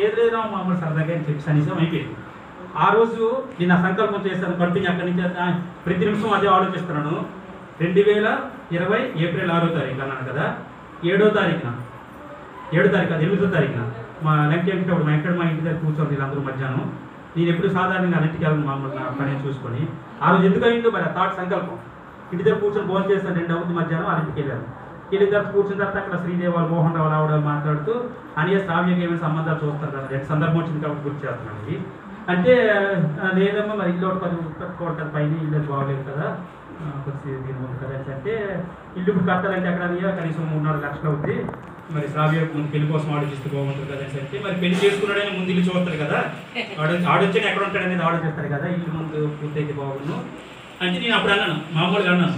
ఏది లేదు మామూలు సరదాగా చెప్పి సన్నిసం అయిపోయింది. ఆ రోజు నేను ఆ సంకల్పం చేశాను. కంటిన్యూ అక్కడి నుంచి ప్రతి నిమిషం అదే ఆలోచిస్తున్నాను. 2020 ఏప్రిల్ 6వ తారీఖు అన్నాను కదా. 7వ తారీఖున 8వ తారీఖున మా వెంకటప్పుడు మా ఇంటి దగ్గర కూర్చోండి వీళ్ళందరూ మధ్యాహ్నం. నేను ఎప్పుడు సాధారణంగా అన్నింటికి వెళ్ళను మామూలు నా పని చూసుకొని. ఆ రోజు ఎందుకు అయిందో మరి ఆ థాట్ సంకల్పం. ఇంటి దగ్గర కూర్చొని ఫోన్ చేస్తాను 2 అవుతుంది మధ్యాహ్నం. వాళ్ళ ఇంటికి వెళ్ళాను. వీళ్ళ దగ్గర కూర్చున్న తర్వాత అక్కడ శ్రీదేవి వాళ్ళు మోహన్ రావు ఆవిడ మాట్లాడుతూ అనియ శ్రావ్యకి ఏమైనా సంబంధాలు చూస్తారు కదా, 2 సందర్భం వచ్చింది కాబట్టి గుర్తు చేస్తున్నాను. ఇది అంటే లేదమ్మా మరి ఇల్లు ఒకటి కట్టుకోవటం పైన ఇల్లు బాగోలేదు కదా, కొద్దిగా దీని ఉంది కదా అంటే ఇల్లు ఇప్పుడు కట్టాలంటే అక్కడ కనీసం 3-4 లక్షలు అవుతుంది. మరి శ్రావ్య ముందు పెళ్లి కోసం ఆలోచిస్తే బాగుంటుంది కదా అని అంటే మరి పెళ్లి చేసుకున్నాడని ముందు ఇల్లు చూస్తారు కదా, ఆడొచ్చాను ఎక్కడ ఉంటాడు అనేది ఆలోచిస్తారు కదా, ఇల్లు ముందు పూర్తయితే బాగుండు అంటే నేను అప్పుడు అన్నాను. మామూలుగా అన్నాను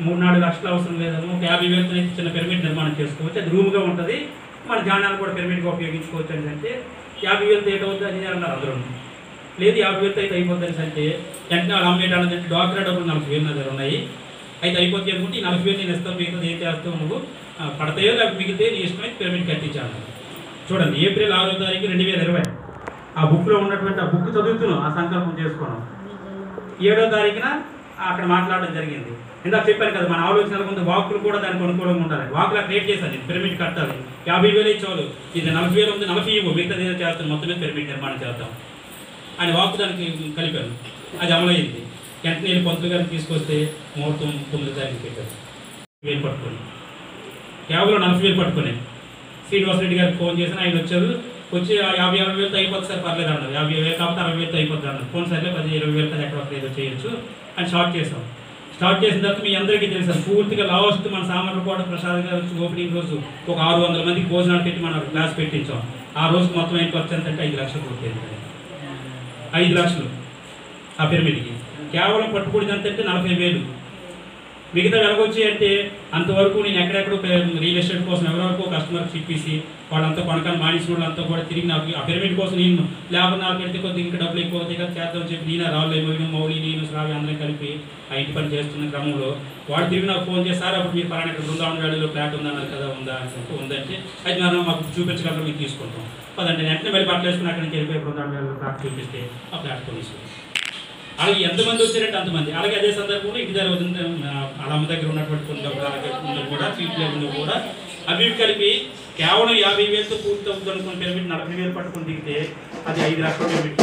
3-4 లక్షలు అవసరం లేదని ఒక 50,000తో చిన్న పిరమిడ్ నిర్మాణం చేసుకోవచ్చు. అది రూమ్గా ఉంటుంది, మన ధ్యానాలు కూడా పిరమిడ్గా ఉపయోగించుకోవచ్చు అని అంటే 50,000తో ఏటవుతుంది అని అన్నారు అందరూ. లేదు 50,000తో అయితే అయిపోతుంది అంటే వెంటనే వాళ్ళు అమ్మేటాలంటే డాక్టర్ డబ్బులు 40,000 నా దగ్గర ఉన్నాయి, అయితే అయిపోతుంది అనుకుంటే 40,000 నేను ఇస్తాను, మిగతాది ఏం చేస్తావు నువ్వు పడతాయో లేకపోతే మిగిలితే నీ ఇష్టమైతే పిరమిడ్ కట్టించాను. చూడండి ఏప్రిల్ 6వ తారీఖు 2020 ఆ బుక్లో ఉన్నటువంటి ఆ బుక్ చదువుతున్నాం, ఆ సంకల్పం చేసుకున్నాం. 7వ తారీఖున అక్కడ మాట్లాడడం జరిగింది. ఇందాక చెప్పాను కదా మన ఆలోచనల ముందు వాక్కులు కూడా దానికి అనుకూలంగా ఉండాలి. వాకులా క్రియేట్ చేశాను పిరమిడ్ కట్టాలి, 50,000 ఇచ్చేవాళ్ళు, ఇది 40,000 ఉంది, 40 ఇవ్వు, మిగతా ఏదో చేస్తాను, మొత్తం మీద పిరమిడ్ నిర్మాణం చేద్దాం అని వాక్కు దానికి కలిపాను. అది అమలైంది. వెంటనే నేను పంతులు గారిని తీసుకొస్తే ముహూర్తం 9వ తారీఖు పెట్టారు. 40,000 పట్టుకొని కేవలం 40,000 పట్టుకుని శ్రీనివాస్ రెడ్డి గారికి ఫోన్ చేసిన ఆయన వచ్చారు, వచ్చి 50,000 అయిపోతుంది సార్ పర్లేదు అన్నారు. 50,000 కాబట్టి 60,000 అయిపోతుంది అన్నారు. ఫోన్ సర్లే 10,000-20,000 కదా ఎక్కడ ఏదో చేయొచ్చు అని స్టార్ట్ చేసాం. స్టార్ట్ చేసిన తర్వాత మీ అందరికీ తెలుసు సార్, పూర్తిగా లాస్ట్ మన సామర్లకోట ప్రసాద్ గారు ఓపెనింగ్ రోజు ఒక 600 మందికి భోజనాలు పెట్టి మనం క్లాస్ పెట్టించాం. ఆ రోజు మొత్తం ఏం ఖర్చు ఎంత అంటే 5 లక్షలు పూర్తయింది. 5 లక్షలు ఆ పిరమిడ్కి. కేవలం పట్టుబడిది అంత అంటే 40,000. మిగతా వెలగొచ్చి అంటే అంతవరకు నేను ఎక్కడెక్కడో రియల్ ఎస్టేట్ కోసం ఎవరెవరికో కస్టమర్కి చెప్పేసి వాళ్ళంతా కొనకాలు మానేసిన వాళ్ళంతా కూడా తిరిగి నాకు ఆ పిరమిడ్ కోసం నేను లేబర్ నాకు పెడితే కొద్దిగా ఇంకా డబ్బులు ఎక్కువ అవుతాయి కదా చేద్దామని చెప్పి నేను రాళ్ళు మౌలి నేను శ్రావి అందరం కలిపి ఆ ఇంటి పని చేస్తున్న క్రమంలో వాడు తిరిగి నాకు ఫోన్ చేస్తారు. అప్పుడు మీరు పలానా ఇక్కడ బృందావన వ్యాలీలో ఫ్లాట్ ఉందన్నారు కదా, ఉందా అని చెప్పి ఉందంటే అది మనం మాకు చూపించగలరు, మీరు తీసుకుంటాం పదండి. వెంటనే మళ్ళీ బట్టలు వేసుకుని అక్కడి నుంచి వెళ్ళిపోయి బృందావన వ్యాలీలో ఫ్లాట్ చూపిస్తే ఆ ఫ్లాట్ కొనేసుకుంటాం. అలాగే ఎంతమంది వచ్చారంటే అంతమంది. అలాగే అదే సందర్భంలో ఇంటి దగ్గర వాళ్ళ అమ్మ దగ్గర ఉన్నటువంటి కొన్ని డబ్బులు కూడా సీట్ లేకుండా కూడా అవి కలిపి కేవలం 50,000తో పూర్తి అవుతుంది అనుకుని పిరమిడ్ 40,000 పట్టుకుని దిగితే అది 5 లక్షల పిరమిడ్.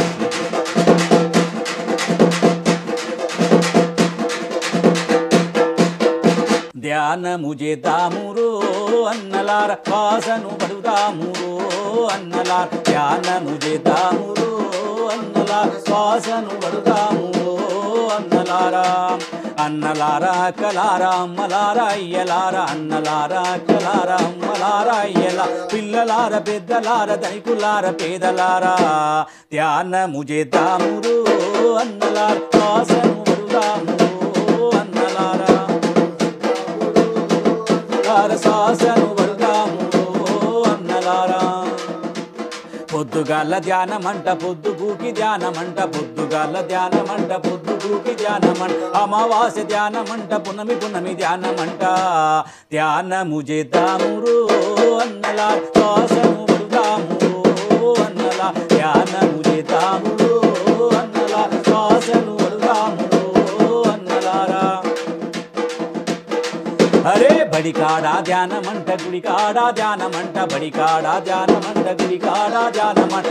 ధ్యానము చేద్దామురో అన్నలార వాసను పడుదామురో అన్నలార, ధ్యానము చేద్దామురో అన్నలార వాసను పడుదామురో అన్నలారా. అన్నలారా అక్కలారా అమ్మలారా అయ్యలారా, అన్నలారా అక్కలారా అమ్మలారా అయ్యలా, పిల్లలార పెద్దలార ధనికులార పేదలారా, ధ్యానము చేద్దామురో అన్నలార వాసను పడుదామురో అన్నలారా, శాసను వర్గామురో అన్నలారా. పొద్దుగాల ధ్యానమంట పొద్దుగూకి ధ్యానమంట, పొద్దుగాల ధ్యానమంట పొద్దుగూకి ధ్యానమంట, అమావాస్య ధ్యానమంట పునమి ధ్యానమంట, ధ్యానము చేద్దామురో అన్నలా శాసను వర్గామురో అన్నలా, ధ్యానము చేద్దామురో అన్నలా శాసను వర్గామురో అన్నలారా. అరే బడికాడా ధ్యానమంట గుడికాడా ధ్యానమంట, బడికాడా ధ్యానమంట గుడికాడా ధ్యానమంట.